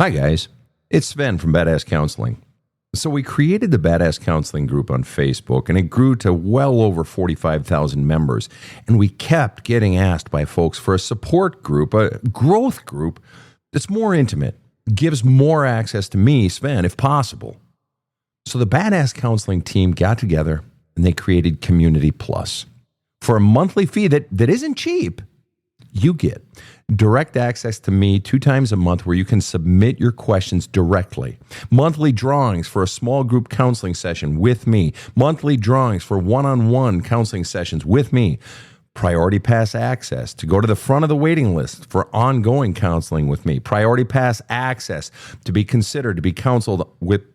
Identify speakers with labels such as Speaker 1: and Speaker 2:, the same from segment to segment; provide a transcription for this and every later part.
Speaker 1: Hi, guys. It's Sven from Badass Counseling. So we created the Badass Counseling group on Facebook, and it grew to well over 45,000 members. And we kept getting asked by folks for a support group, a growth group that's more intimate, gives more access to me, Sven, if possible. So the Badass Counseling team got together, and they created Community Plus. For a monthly fee that isn't cheap, you get direct access to me 2 times a month where you can submit your questions directly. Monthly drawings for a small group counseling session with me. Monthly drawings for one-on-one counseling sessions with me. Priority Pass access to go to the front of the waiting list for ongoing counseling with me. Priority Pass access to be considered to be counseled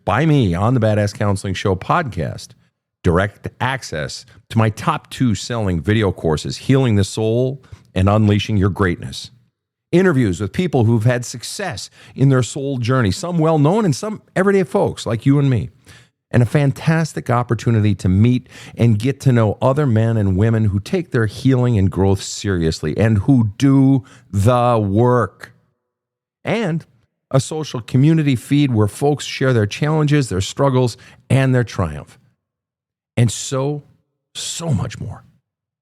Speaker 1: by me on the Badass Counseling Show podcast. Direct access to my top 2 selling video courses, Healing the Soul and Unleashing Your Greatness. Interviews with people who've had success in their soul journey, some well-known and some everyday folks like you and me. And a fantastic opportunity to meet and get to know other men and women who take their healing and growth seriously and who do the work. And a social community feed where folks share their challenges, their struggles, and their triumph. And so much more.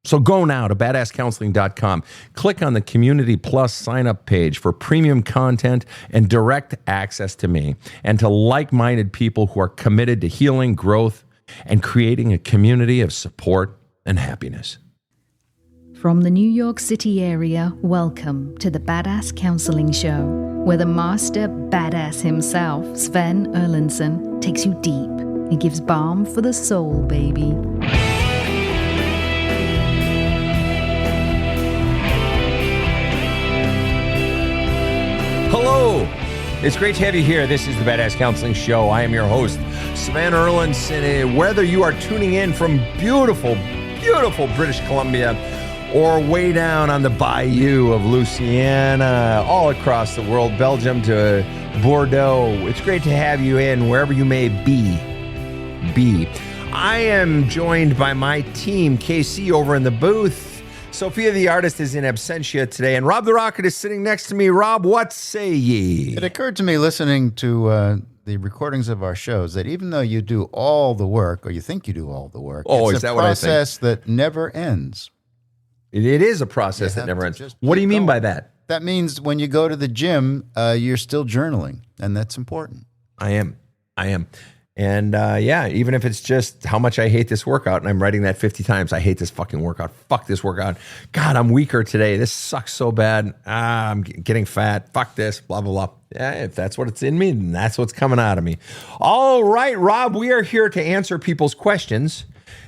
Speaker 1: So go now to badasscounseling.com. Click on the Community Plus sign-up page for premium content and direct access to me and to like-minded people who are committed to healing, growth, and creating a community of support and happiness.
Speaker 2: From the New York City area, welcome to the Badass Counseling Show, where the master badass himself, Sven Erlandson, takes you deep and gives balm for the soul, baby.
Speaker 1: Hello. It's great to have you here. This is the Badass Counseling Show. I am your host, Sven Erlandson. Whether you are tuning in from beautiful, beautiful British Columbia or way down on the bayou of Louisiana, all across the world, Belgium to Bordeaux, it's great to have you in wherever you may be. I am joined by my team, KC, over in the booth. Sophia the artist is in absentia today, and Rob the Rocket is sitting next to me. Rob, what say ye?
Speaker 3: It occurred to me listening to the recordings of our shows that even though you do all the work, or you think you do all the work, it's a process that never ends.
Speaker 1: It is a process that never ends. What do you mean by that?
Speaker 3: That means when you go to the gym, you're still journaling, and that's important.
Speaker 1: I am. And even if it's just how much I hate this workout, and I'm writing that 50 times, I hate this fucking workout. Fuck this workout. God, I'm weaker today. This sucks so bad. I'm getting fat. Fuck this, blah, blah, blah. Yeah, if that's what it's in me, then that's what's coming out of me. All right, Rob, we are here to answer people's questions.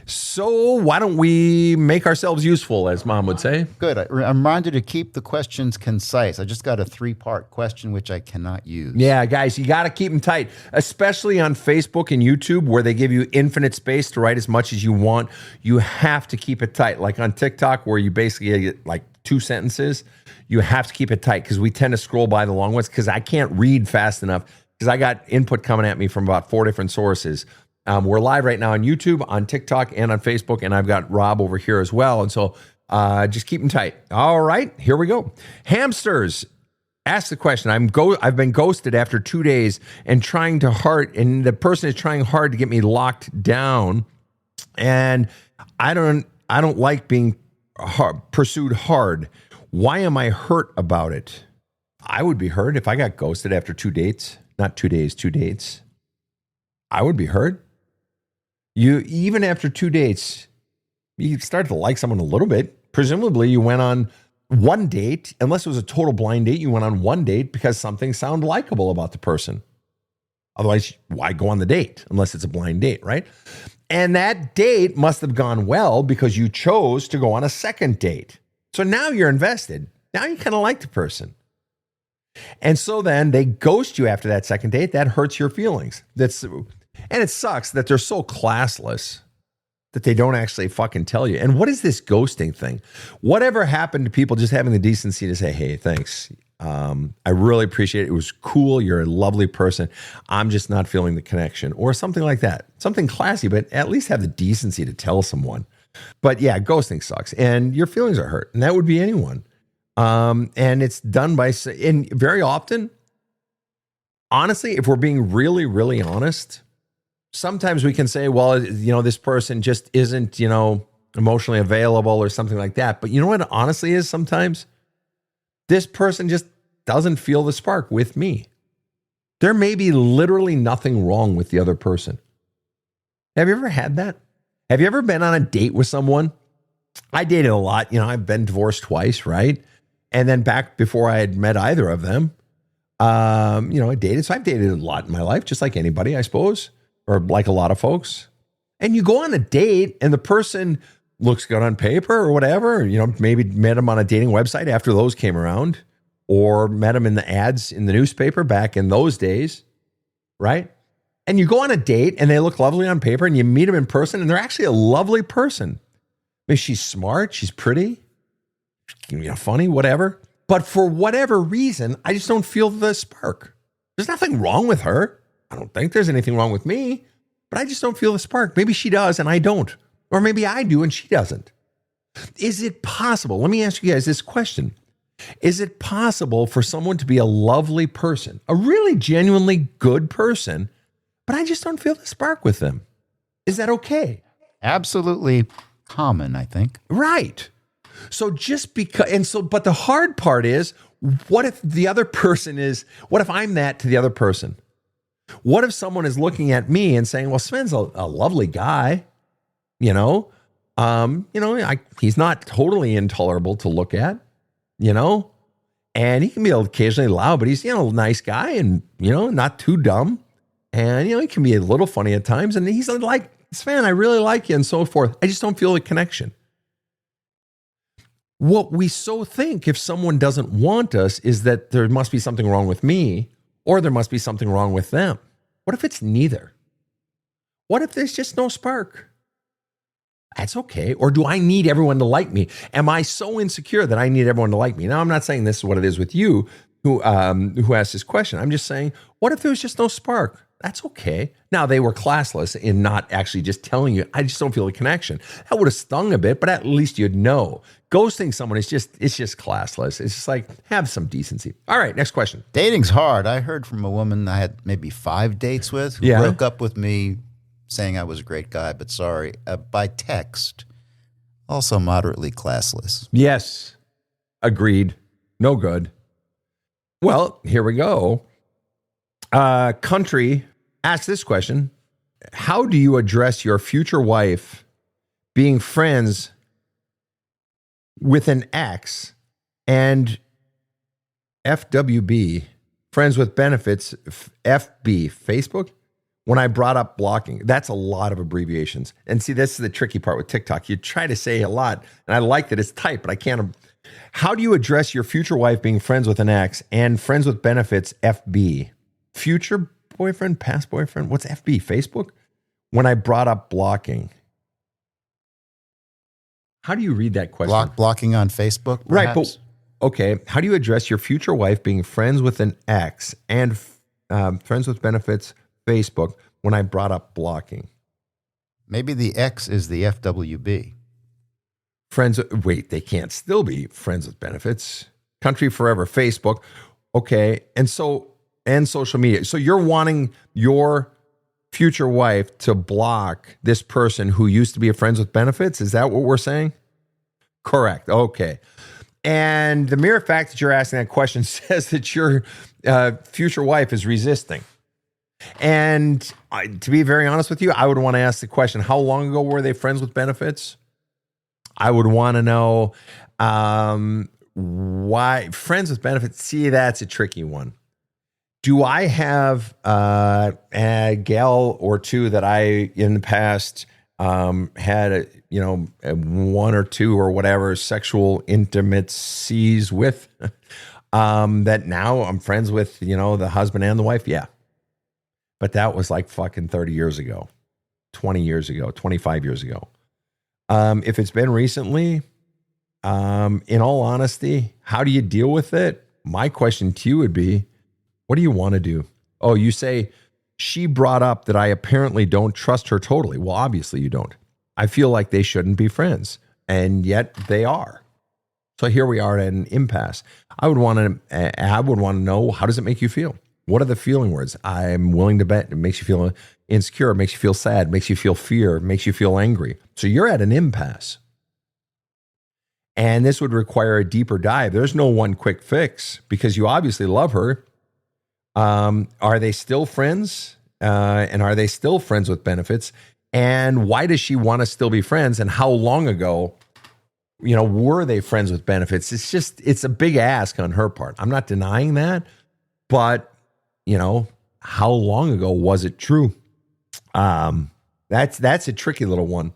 Speaker 1: So why don't we make ourselves useful, as Mom would say?
Speaker 3: Good. I'm reminded to keep the questions concise. I just got a 3-part question, which I cannot use.
Speaker 1: Yeah, guys, you got to keep them tight, especially on Facebook and YouTube, where they give you infinite space to write as much as you want. You have to keep it tight. Like on TikTok, where you basically get like 2 sentences, you have to keep it tight because we tend to scroll by the long ones because I can't read fast enough because I got input coming at me from about 4 different sources. We're live right now on YouTube, on TikTok, and on Facebook, and I've got Rob over here as well. And so just keep them tight. All right, here we go. Hamsters, ask the question. I've been ghosted after 2 days and the person is trying hard to get me locked down, and I don't like being pursued hard. Why am I hurt about it? I would be hurt if I got ghosted after 2 dates, not 2 days, 2 dates. I would be hurt. Even after 2 dates, you start to like someone a little bit. Presumably you went on one date, unless it was a total blind date, you went on one date because something sounded likable about the person. Otherwise, why go on the date unless it's a blind date, right? And that date must have gone well because you chose to go on a second date. So now you're invested. Now you kind of like the person. And so then they ghost you after that second date. That hurts your feelings. And it sucks that they're so classless that they don't actually fucking tell you. And what is this ghosting thing? Whatever happened to people just having the decency to say, hey, thanks. I really appreciate it. It was cool. You're a lovely person. I'm just not feeling the connection, or something like that. Something classy, but at least have the decency to tell someone. But yeah, ghosting sucks and your feelings are hurt. And that would be anyone. And it's done by, and very often honestly, if we're being really, really honest, sometimes we can say, well, this person just isn't, emotionally available or something like that. But you know what it honestly is sometimes? This person just doesn't feel the spark with me. There may be literally nothing wrong with the other person. Have you ever had that? Have you ever been on a date with someone? I dated a lot. I've been divorced twice, right? And then back before I had met either of them, I dated. So I've dated a lot in my life, just like anybody, I suppose, or like a lot of folks. And you go on a date and the person looks good on paper or whatever, maybe met them on a dating website after those came around, or met them in the ads in the newspaper back in those days, right? And you go on a date and they look lovely on paper and you meet them in person and they're actually a lovely person. Maybe she's smart, she's pretty, funny, whatever. But for whatever reason, I just don't feel the spark. There's nothing wrong with her. I don't think there's anything wrong with me, but I just don't feel the spark. Maybe she does and I don't. Or maybe I do and she doesn't. Is it possible? Let me ask you guys this question. Is it possible for someone to be a lovely person, a really genuinely good person, but I just don't feel the spark with them? Is that okay?
Speaker 3: Absolutely common, I think.
Speaker 1: Right. So but the hard part is, what if the other person is, what if I'm that to the other person? What if someone is looking at me and saying, well, Sven's a lovely guy, he's not totally intolerable to look at, and he can be occasionally loud, but he's, a nice guy and, not too dumb. And, he can be a little funny at times. And he's like, Sven, I really like you and so forth. I just don't feel the connection. What we so think if someone doesn't want us is that there must be something wrong with me or there must be something wrong with them. What if it's neither? What if there's just no spark? That's okay. Or do I need everyone to like me? Am I so insecure that I need everyone to like me? Now, I'm not saying this is what it is with you who asked this question. I'm just saying, what if there was just no spark? That's okay. Now, they were classless in not actually just telling you, I just don't feel a connection. That would have stung a bit, but at least you'd know. Ghosting someone it's just classless. It's just like, have some decency. All right, next question.
Speaker 3: Dating's hard. I heard from a woman I had maybe 5 dates with who broke up with me saying I was a great guy, but sorry, by text. Also moderately classless.
Speaker 1: Yes, agreed. No good. Well, here we go. Country ask this question. How do you address your future wife being friends with an ex and FWB, friends with benefits, FB, Facebook? When I brought up blocking, that's a lot of abbreviations. And see, this is the tricky part with TikTok. You try to say a lot, and I like that it's tight, but I can't. How do you address your future wife being friends with an ex and friends with benefits, FB? Future boyfriend, past boyfriend? What's FB? Facebook? When I brought up blocking. How do you read that question?
Speaker 3: Blocking on Facebook, perhaps?
Speaker 1: Right, but okay. How do you address your future wife being friends with an ex and friends with benefits, Facebook, when I brought up blocking?
Speaker 3: Maybe the X is the FWB.
Speaker 1: Wait, they can't still be friends with benefits. Country Forever, Facebook. Okay. And social media. So you're wanting your future wife to block this person who used to be a friends with benefits? Is that what we're saying? Correct. Okay. And the mere fact that you're asking that question says that your future wife is resisting. And to be very honest with you, I would want to ask the question, how long ago were they friends with benefits? I would want to know why friends with benefits. See, that's a tricky one. Do I have a gal or two that I, in the past, had, one or two or whatever sexual intimacies with that now I'm friends with, the husband and the wife? Yeah. But that was like fucking 30 years ago, 20 years ago, 25 years ago. If it's been recently, in all honesty, how do you deal with it? My question to you would be, what do you want to do? Oh, you say, she brought up that I apparently don't trust her totally. Well, obviously you don't. I feel like they shouldn't be friends, and yet they are. So here we are at an impasse. I would want to know, how does it make you feel? What are the feeling words? I'm willing to bet. It makes you feel insecure, it makes you feel sad, makes you feel fear, makes you feel angry. So you're at an impasse. And this would require a deeper dive. There's no one quick fix because you obviously love her. Are they still friends? And are they still friends with benefits? And why does she want to still be friends? And how long ago, were they friends with benefits? It's a big ask on her part. I'm not denying that, but how long ago was it true? That's a tricky little one.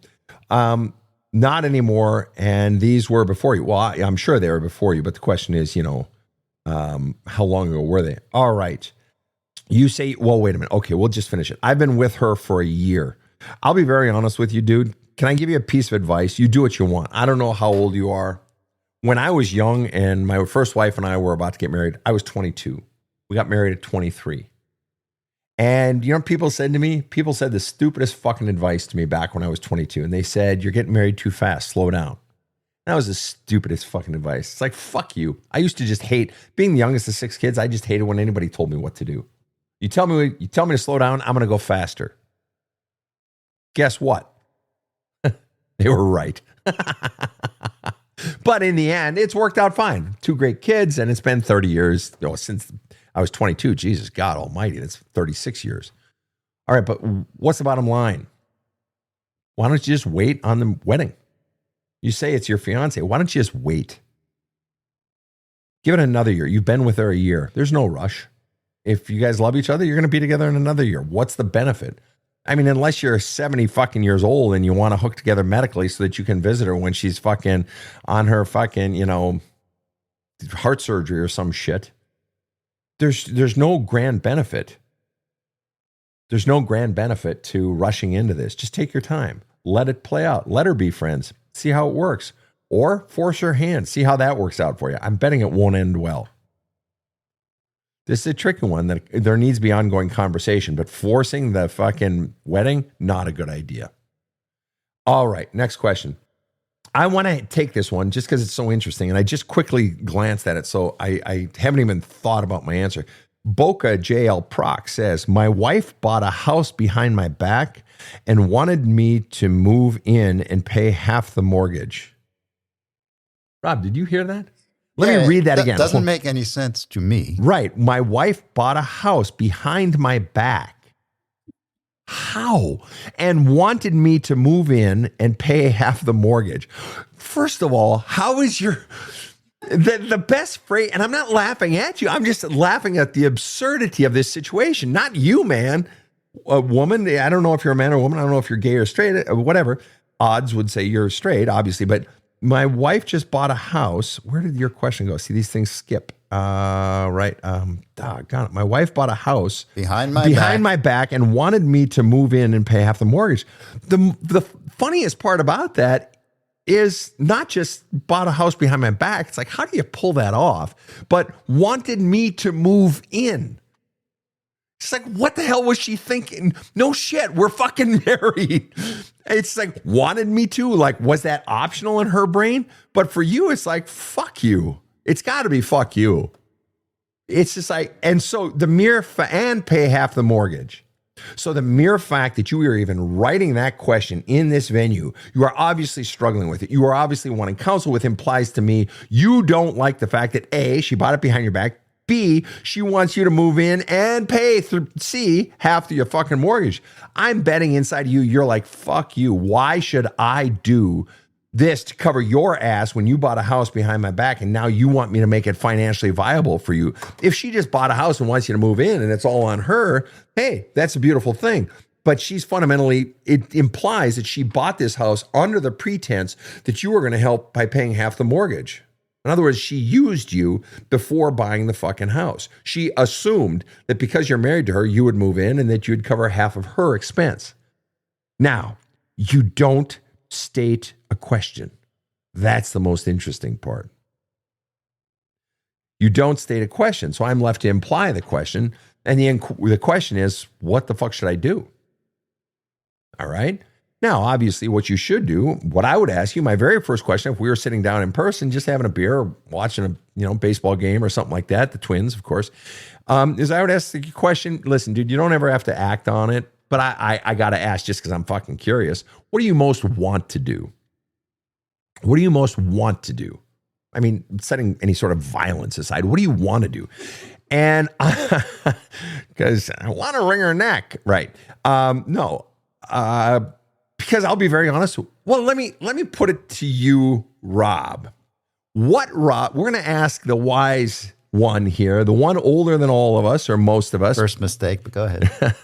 Speaker 1: Not anymore. And these were before you. Well, I'm sure they were before you, but the question is, how long ago were they? All right. You say, well, wait a minute. Okay, we'll just finish it. I've been with her for a year. I'll be very honest with you, dude. Can I give you a piece of advice? You do what you want. I don't know how old you are. When I was young and my first wife and I were about to get married, I was 22. We got married at 23. And people said the stupidest fucking advice to me back when I was 22. And they said, you're getting married too fast, slow down. That was the stupidest fucking advice. It's like, fuck you. I used to just hate, being the youngest of 6 kids, I just hated when anybody told me what to do. You tell me to slow down, I'm going to go faster. Guess what? They were right. But in the end, it's worked out fine. 2 great kids, and it's been 30 years since I was 22. Jesus, God almighty, that's 36 years. All right, but what's the bottom line? Why don't you just wait on the wedding? You say it's your fiance. Why don't you just wait? Give it another year. You've been with her a year. There's no rush. If you guys love each other, you're going to be together in another year. What's the benefit? I mean, unless you're 70 fucking years old and you want to hook together medically so that you can visit her when she's fucking on her fucking, heart surgery or some shit. There's no grand benefit. There's no grand benefit to rushing into this. Just take your time. Let it play out. Let her be friends. See how it works. Or force her hand. See how that works out for you. I'm betting it won't end well. This is a tricky one that there needs to be ongoing conversation, but forcing the fucking wedding, not a good idea. All right, next question. I want to take this one just because it's so interesting, and I just quickly glanced at it, so I haven't even thought about my answer. Boca JL Proc says, my wife bought a house behind my back and wanted me to move in and pay half the mortgage. Rob, did you hear that? Let me read that again.
Speaker 3: Doesn't make any sense to me.
Speaker 1: Right. My wife bought a house behind my back. How? And wanted me to move in and pay half the mortgage. First of all, how is the best phrase? And I'm not laughing at you. I'm just laughing at the absurdity of this situation. Not you, man. A woman. I don't know if you're a man or a woman. I don't know if you're gay or straight or whatever. Odds would say you're straight, obviously, but my wife just bought a house. Where did your question go? See, these things skip. Right. Got it. My wife bought a house
Speaker 3: behind my back
Speaker 1: and wanted me to move in and pay half the mortgage. The funniest part about that is not just bought a house behind my back. It's like, how do you pull that off? But wanted me to move in. It's like, what the hell was she thinking? No shit, we're fucking married. It's like, wanted me to? Like, was that optional in her brain? But for you, it's like, fuck you. It's got to be fuck you. It's just like, and so the mere and pay half the mortgage. So the mere fact that you are even writing that question in this venue, you are obviously struggling with it. You are obviously wanting counsel with, implies to me you don't like the fact that A, she bought it behind your back. B, she wants you to move in and pay C, half of your fucking mortgage. I'm betting inside you, you're like, fuck you. Why should I do this to cover your ass when you bought a house behind my back and now you want me to make it financially viable for you? If she just bought a house and wants you to move in and it's all on her, hey, that's a beautiful thing. But she's fundamentally, it implies that she bought this house under the pretense that you were going to help by paying half the mortgage. In other words, she used you before buying the fucking house. She assumed that because you're married to her, you would move in and that you'd cover half of her expense. Now, you don't state a question. That's the most interesting part. You don't state a question. So I'm left to imply the question. And the question is, what the fuck should I do? All right. Now, obviously, what you should do, what I would ask you, my very first question, if we were sitting down in person, just having a beer or watching a baseball game or something like that, the Twins, of course, Is I would ask the question, listen, dude, you don't ever have to act on it, but I got to ask just because I'm fucking curious. What do you most want to do? What do you most want to do? I mean, setting any sort of violence aside, what do you want to do? And because I want to wring her neck, right? No, because I'll be very honest. Well, let me put it to you, Rob. Rob? We're going to ask the wise one here, the one older than all of us or most of us.
Speaker 3: First mistake, but go ahead.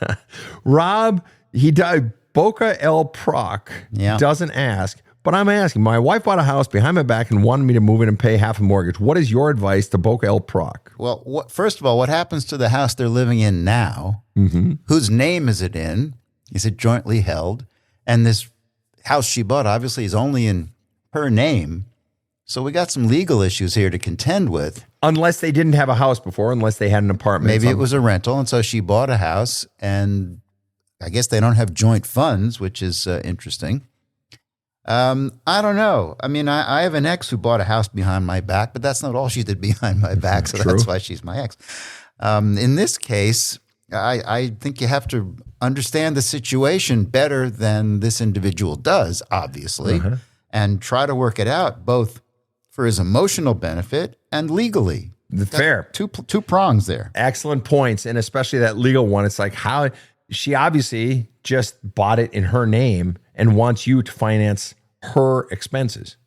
Speaker 1: Rob, he died. Boca El Proc doesn't ask. But I'm asking, my wife bought a house behind my back and wanted me to move in and pay half a mortgage. What is your advice to Boca El Proc?
Speaker 3: Well, first of all, what happens to the house they're living in now? Mm-hmm. Whose name is it in? Is it jointly held? And this house she bought obviously is only in her name. So we got some legal issues here to contend with.
Speaker 1: Unless they didn't have a house before, unless they had an apartment.
Speaker 3: Maybe it was a rental, and so she bought a house, and I guess they don't have joint funds, which is interesting. I don't know. I mean, I have an ex who bought a house behind my back, but that's not all she did behind my back, so that's why she's my ex. In this case, I think you have to understand the situation better than this individual does, obviously, and try to work it out both for his emotional benefit and legally.
Speaker 1: Fair.
Speaker 3: Two prongs there.
Speaker 1: Excellent points, and especially that legal one. It's like how she obviously just bought it in her name and wants you to finance her expenses.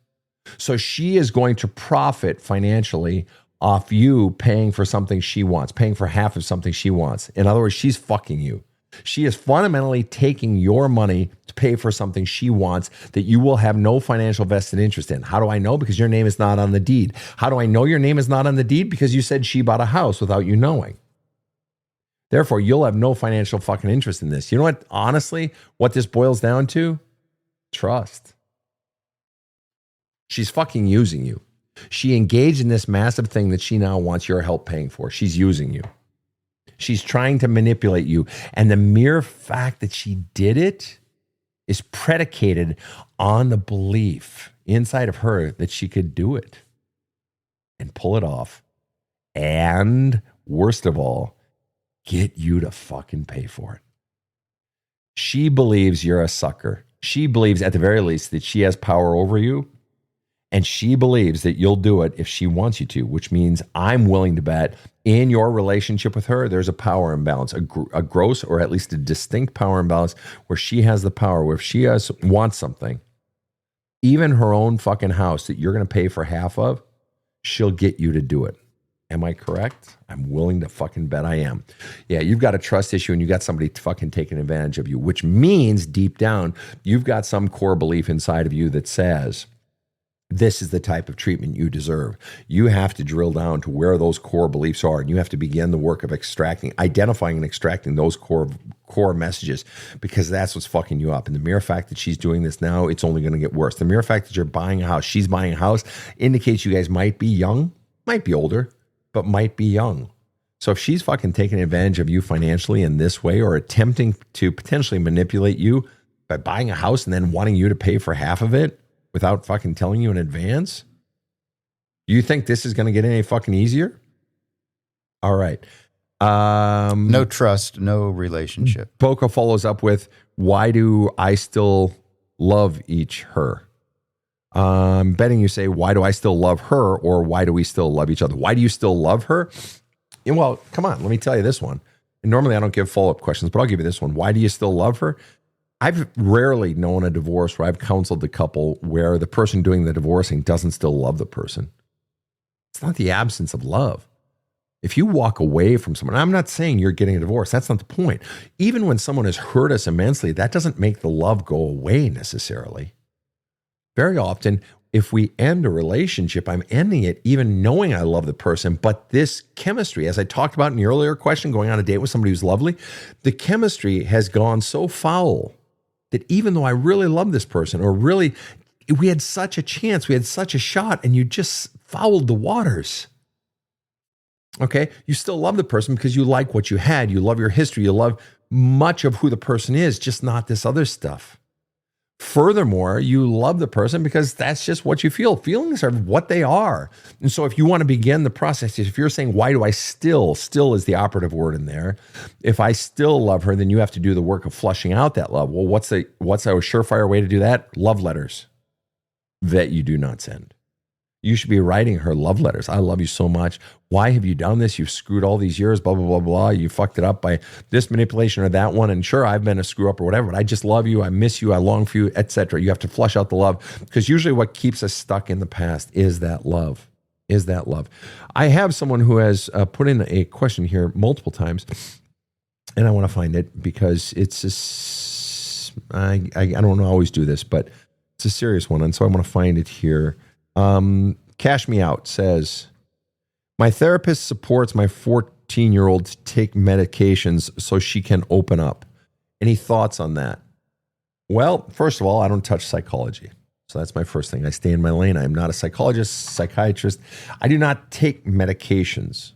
Speaker 1: So she is going to profit financially off you paying for something she wants, paying for half of something she wants. In other words, she's fucking you. She is fundamentally taking your money to pay for something she wants that you will have no financial vested interest in. How do I know? Because your name is not on the deed. How do I know your name is not on the deed? Because you said she bought a house without you knowing. Therefore, you'll have no financial fucking interest in this. You know what? Honestly, what this boils down to? Trust. She's fucking using you. She engaged in this massive thing that she now wants your help paying for. She's using you. She's trying to manipulate you. And the mere fact that she did it is predicated on the belief inside of her that she could do it and pull it off. And worst of all, get you to fucking pay for it. She believes you're a sucker. She believes at the very least that she has power over you. And she believes that you'll do it if she wants you to, which means I'm willing to bet in your relationship with her, there's a power imbalance, a gross or at least a distinct power imbalance where she has the power, where if she wants something, even her own fucking house that you're going to pay for half of, she'll get you to do it. Am I correct? I'm willing to fucking bet I am. Yeah, you've got a trust issue and you got somebody fucking taking advantage of you, which means deep down, you've got some core belief inside of you that says, this is the type of treatment you deserve. You have to drill down to where those core beliefs are, and you have to begin the work of identifying and extracting those core messages, because that's what's fucking you up. And the mere fact that she's doing this now, it's only going to get worse. The mere fact that you're buying a house, she's buying a house, indicates you guys might be young, might be older, but might be young. So if she's fucking taking advantage of you financially in this way, or attempting to potentially manipulate you by buying a house and then wanting you to pay for half of it, without fucking telling you in advance? You think this is going to get any fucking easier? All right.
Speaker 3: No trust, no relationship.
Speaker 1: Boca follows up with, why do I still love her? Betting you say, why do I still love her? Or why do we still love each other? Why do you still love her? And well, come on, let me tell you this one. And normally I don't give follow-up questions, but I'll give you this one. Why do you still love her? I've rarely known a divorce where I've counseled the couple where the person doing the divorcing doesn't still love the person. It's not the absence of love. If you walk away from someone, I'm not saying you're getting a divorce. That's not the point. Even when someone has hurt us immensely, that doesn't make the love go away necessarily. Very often, if we end a relationship, I'm ending it even knowing I love the person, but this chemistry, as I talked about in the earlier question, going on a date with somebody who's lovely, the chemistry has gone so foul that even though I really love this person, or really, we had such a chance, we had such a shot, and you just fouled the waters. Okay? You still love the person because you like what you had. You love your history. You love much of who the person is, just not this other stuff. Furthermore, you love the person because that's just what you feel. Feelings are what they are. And so if you want to begin the process, if you're saying, why do I still is the operative word in there. If I still love her, then you have to do the work of flushing out that love. Well, what's a surefire way to do that? Love letters that you do not send. You should be writing her love letters. I love you so much. Why have you done this? You've screwed all these years, blah, blah, blah, blah. You fucked it up by this manipulation or that one. And sure, I've been a screw up or whatever, but I just love you. I miss you. I long for you, etc. You have to flush out the love because usually what keeps us stuck in the past is that love. I have someone who has put in a question here multiple times, and I want to find it because it's just, I don't always do this, but it's a serious one. And so I want to find it here. Cash Me Out says, my therapist supports my 14-year-old to take medications so she can open up. Any thoughts on that? Well, first of all, I don't touch psychology. So that's my first thing. I stay in my lane. I'm not a psychologist, psychiatrist. I do not take medications.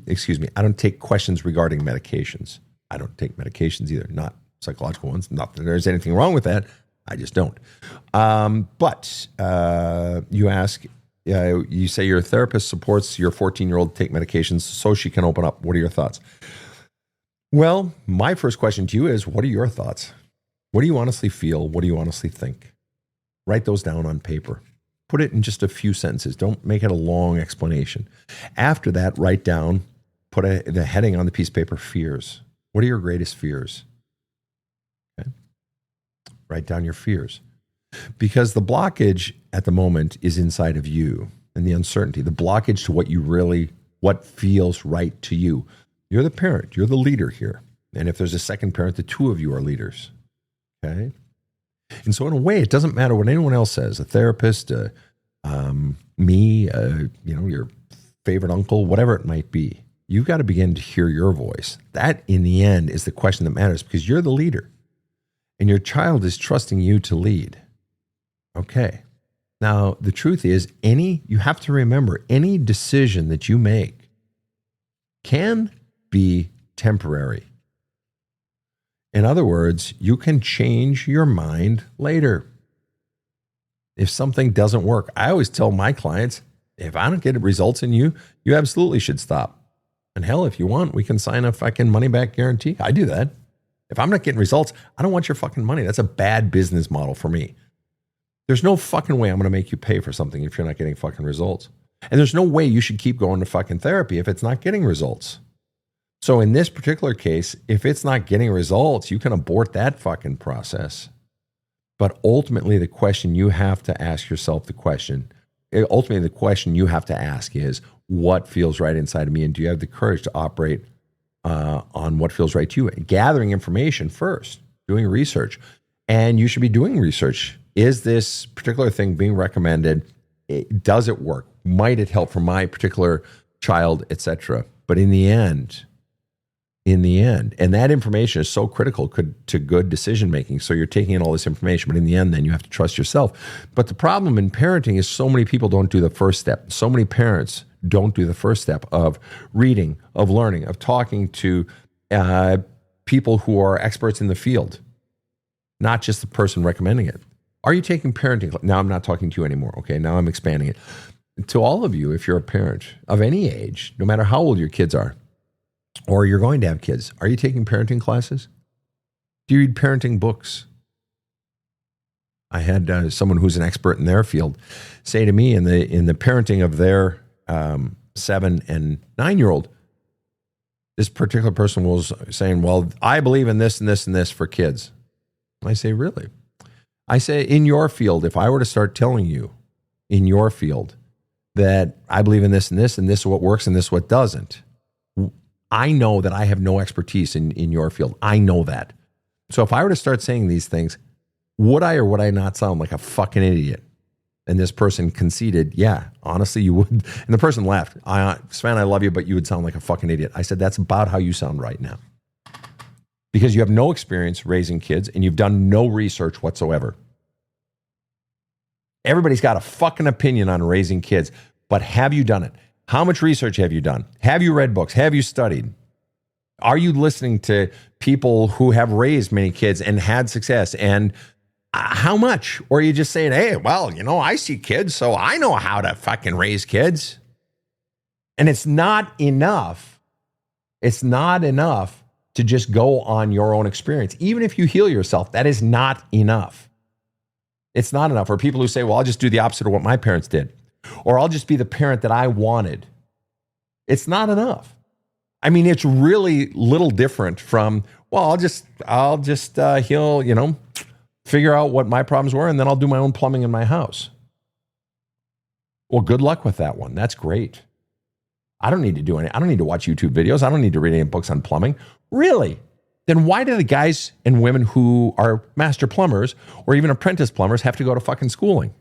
Speaker 1: Excuse me. I don't take questions regarding medications. I don't take medications either, not psychological ones. Not that there's anything wrong with that. I just don't. But you ask, you say your therapist supports your 14-year-old to take medications so she can open up. What are your thoughts? Well, my first question to you is, what are your thoughts? What do you honestly feel? What do you honestly think? Write those down on paper. Put it in just a few sentences. Don't make it a long explanation. After that, write down, put the heading on the piece of paper, fears. What are your greatest fears? Write down your fears. Because the blockage at the moment is inside of you and the uncertainty, the blockage to what feels right to you. You're the parent, you're the leader here. And if there's a second parent, the two of you are leaders. Okay? And so in a way, it doesn't matter what anyone else says, a therapist, me, your favorite uncle, whatever it might be. You've got to begin to hear your voice. That in the end is the question that matters because you're the leader. And your child is trusting you to lead. Okay. Now, the truth is, you have to remember, any decision that you make can be temporary. In other words, you can change your mind later. If something doesn't work, I always tell my clients, if I don't get results in you, you absolutely should stop. And hell, if you want, we can sign a fucking money back guarantee. I do that. If I'm not getting results, I don't want your fucking money. That's a bad business model for me. There's no fucking way I'm going to make you pay for something if you're not getting fucking results. And there's no way you should keep going to fucking therapy if it's not getting results. So in this particular case, if it's not getting results, you can abort that fucking process. But ultimately, the question you have to ask yourself, the question you have to ask is, what feels right inside of me? And do you have the courage to operate on what feels right to you? Gathering information first, doing research. And you should be doing research. Is this particular thing being recommended? Does it work? Might it help for my particular child, etc.? But in the end, and that information is so critical to good decision making. So you're taking in all this information, but in the end, then you have to trust yourself. But the problem in parenting is so many people don't do the first step. So many parents don't do the first step of reading, of learning, of talking to people who are experts in the field, not just the person recommending it. Are you taking parenting? Now I'm not talking to you anymore. Okay, now I'm expanding it to all of you. If you're a parent of any age, no matter how old your kids are, or you're going to have kids, are you taking parenting classes? Do you read parenting books? I had someone who's an expert in their field say to me in the parenting of their 7 and 9-year-old, this particular person was saying, well, I believe in this and this and this for kids. I say, really? I say, in your field, if I were to start telling you in your field that I believe in this and this is what works and this what doesn't, I know that I have no expertise in your field. I know that. So if I were to start saying these things, would I or would I not sound like a fucking idiot? And this person conceded, yeah, honestly, you would. And the person laughed. Sven, I love you, but you would sound like a fucking idiot. I said, that's about how you sound right now. Because you have no experience raising kids and you've done no research whatsoever. Everybody's got a fucking opinion on raising kids, but have you done it? How much research have you done? Have you read books? Have you studied? Are you listening to people who have raised many kids and had success, and how much? Or are you just saying, hey, well, I see kids, so I know how to fucking raise kids. And it's not enough. It's not enough to just go on your own experience. Even if you heal yourself, that is not enough. It's not enough. Or people who say, well, I'll just do the opposite of what my parents did. Or I'll just be the parent that I wanted. It's not enough. I mean, it's really little different from, well, I'll just heal, figure out what my problems were, and then I'll do my own plumbing in my house. Well, good luck with that one. That's great. I don't need to do any. I don't need to watch YouTube videos. I don't need to read any books on plumbing. Really? Then why do the guys and women who are master plumbers or even apprentice plumbers have to go to fucking schooling?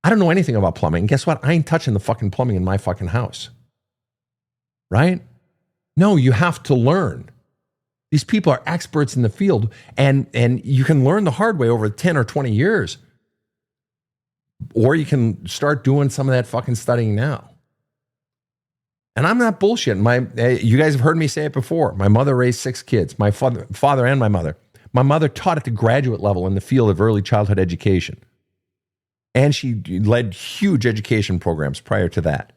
Speaker 1: I don't know anything about plumbing. And guess what? I ain't touching the fucking plumbing in my fucking house. Right? No, you have to learn. These people are experts in the field, and you can learn the hard way over 10 or 20 years. Or you can start doing some of that fucking studying now. And I'm not bullshitting. You guys have heard me say it before. My mother raised 6 kids, my father and my mother. My mother taught at the graduate level in the field of early childhood education. And she led huge education programs prior to that.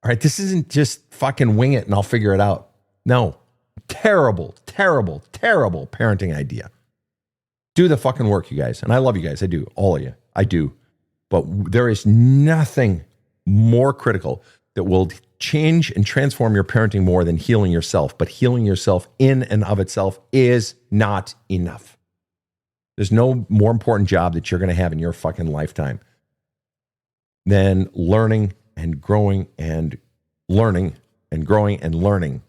Speaker 1: All right, this isn't just fucking wing it and I'll figure it out. No. Terrible, terrible, terrible parenting idea. Do the fucking work, you guys. And I love you guys. I do. All of you. I do. But there is nothing more critical that will change and transform your parenting more than healing yourself. But healing yourself in and of itself is not enough. There's no more important job that you're going to have in your fucking lifetime than learning and growing and learning and growing and learning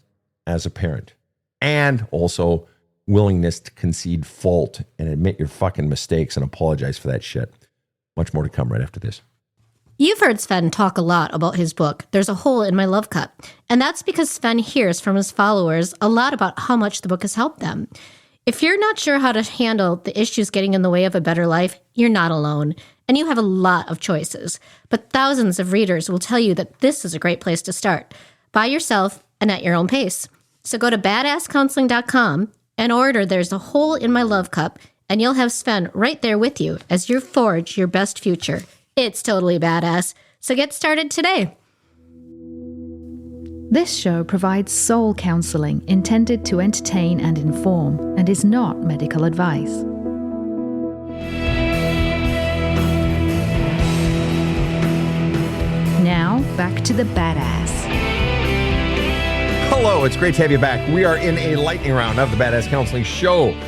Speaker 1: as a parent. And also willingness to concede fault and admit your fucking mistakes and apologize for that shit. Much more to come right after this.
Speaker 4: You've heard Sven talk a lot about his book, There's a Hole in My Love Cup. And that's because Sven hears from his followers a lot about how much the book has helped them. If you're not sure how to handle the issues getting in the way of a better life, you're not alone. And you have a lot of choices. But thousands of readers will tell you that this is a great place to start. By yourself and at your own pace. So go to badasscounseling.com and order There's a Hole in My Love Cup, and you'll have Sven right there with you as you forge your best future. It's totally badass. So get started today.
Speaker 2: This show provides soul counseling intended to entertain and inform and is not medical advice. Now, back to the badass.
Speaker 1: Hello, it's great to have you back. We are in a lightning round of the Badass Counseling Show.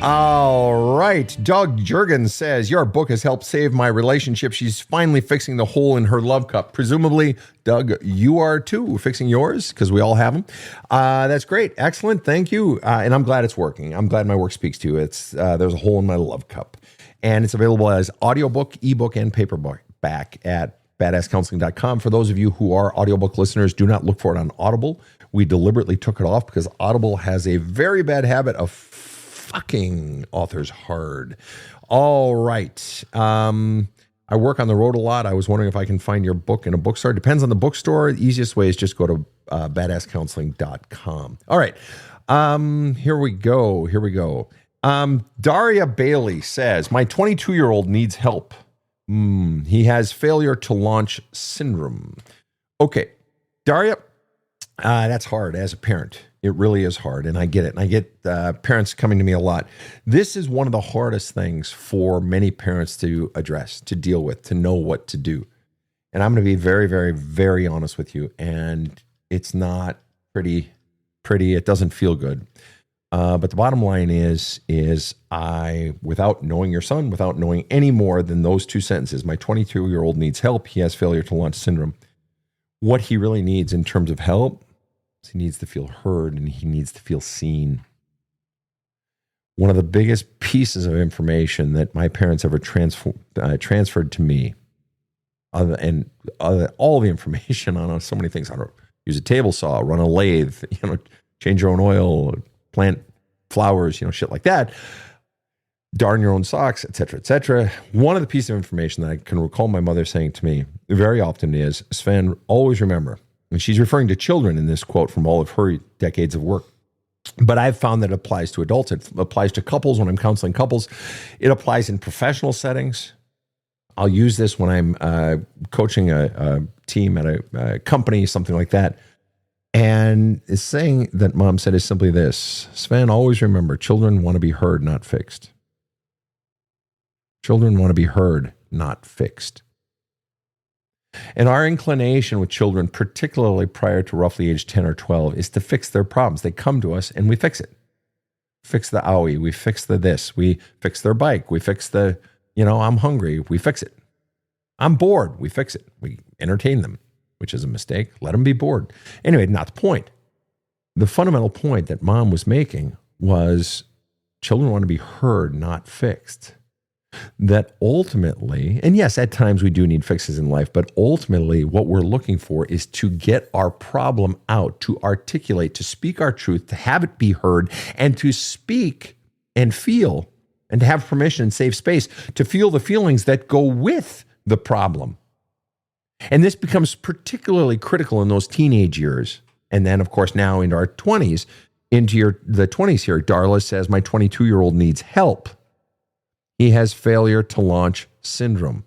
Speaker 1: All right. Doug Jurgens says, your book has helped save my relationship. She's finally fixing the hole in her love cup. Presumably, Doug, you are too fixing yours because we all have them. That's great. Excellent. Thank you. And I'm glad it's working. I'm glad my work speaks to you. It's There's a Hole in My Love Cup. And it's available as audiobook, ebook, and paperback at badasscounseling.com. For those of you who are audiobook listeners, do not look for it on Audible. We deliberately took it off because Audible has a very bad habit of fucking authors hard. All right. I work on the road a lot. I was wondering if I can find your book in a bookstore. Depends on the bookstore. The easiest way is just go to badasscounseling.com. All right. Here we go. Daria Bailey says, my 22-year-old needs help. He has failure to launch syndrome. Okay. Daria, that's hard as a parent. It really is hard, and I get it. And I get parents coming to me a lot. This is one of the hardest things for many parents to address, to deal with, to know what to do. And I'm going to be very, very, very honest with you. And it's not pretty. It doesn't feel good. But the bottom line is I, without knowing your son, without knowing any more than those 2 sentences, my 22-year-old needs help. He has failure to launch syndrome. What he really needs in terms of help, he needs to feel heard and he needs to feel seen. One of the biggest pieces of information that my parents ever transferred to me, all the information on so many things, how to use a table saw, run a lathe, change your own oil, plant flowers, shit like that, darn your own socks, et cetera, et cetera. One of the pieces of information that I can recall my mother saying to me very often is, Sven, always remember, and she's referring to children in this quote from all of her decades of work. But I've found that it applies to adults. It applies to couples when I'm counseling couples. It applies in professional settings. I'll use this when I'm coaching a team at a company, something like that. And it's saying that Mom said is simply this: Sven, always remember, children want to be heard, not fixed. Children want to be heard, not fixed. And our inclination with children, particularly prior to roughly age 10 or 12, is to fix their problems. They come to us and we fix it. Fix the owie, we fix the this, we fix their bike, we fix the, I'm hungry, we fix it. I'm bored, we fix it. We entertain them, which is a mistake. Let them be bored. Anyway, not the point. The fundamental point that Mom was making was children want to be heard, not fixed. That ultimately, and yes, at times we do need fixes in life, but ultimately what we're looking for is to get our problem out, to articulate, to speak our truth, to have it be heard, and to speak and feel, and to have permission and safe space to feel the feelings that go with the problem. And this becomes particularly critical in those teenage years. And then, of course, now into our 20s, into the 20s here, Darla says, my 22-year-old needs help. He has failure to launch syndrome.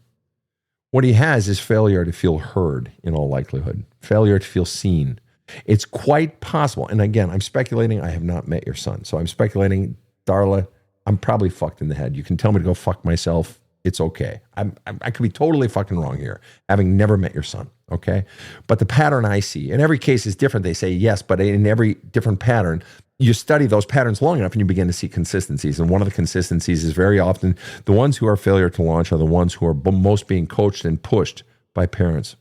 Speaker 1: What he has is failure to feel heard, in all likelihood, failure to feel seen. It's quite possible. And again, I'm speculating. I have not met your son. So I'm speculating, Darla, I'm probably fucked in the head. You can tell me to go fuck myself. It's okay. I could be totally fucking wrong here, having never met your son, okay? But the pattern I see, and every case is different. They say yes, but in every different pattern, you study those patterns long enough and you begin to see consistencies. And one of the consistencies is very often the ones who are failure to launch are the ones who are most being coached and pushed by parents.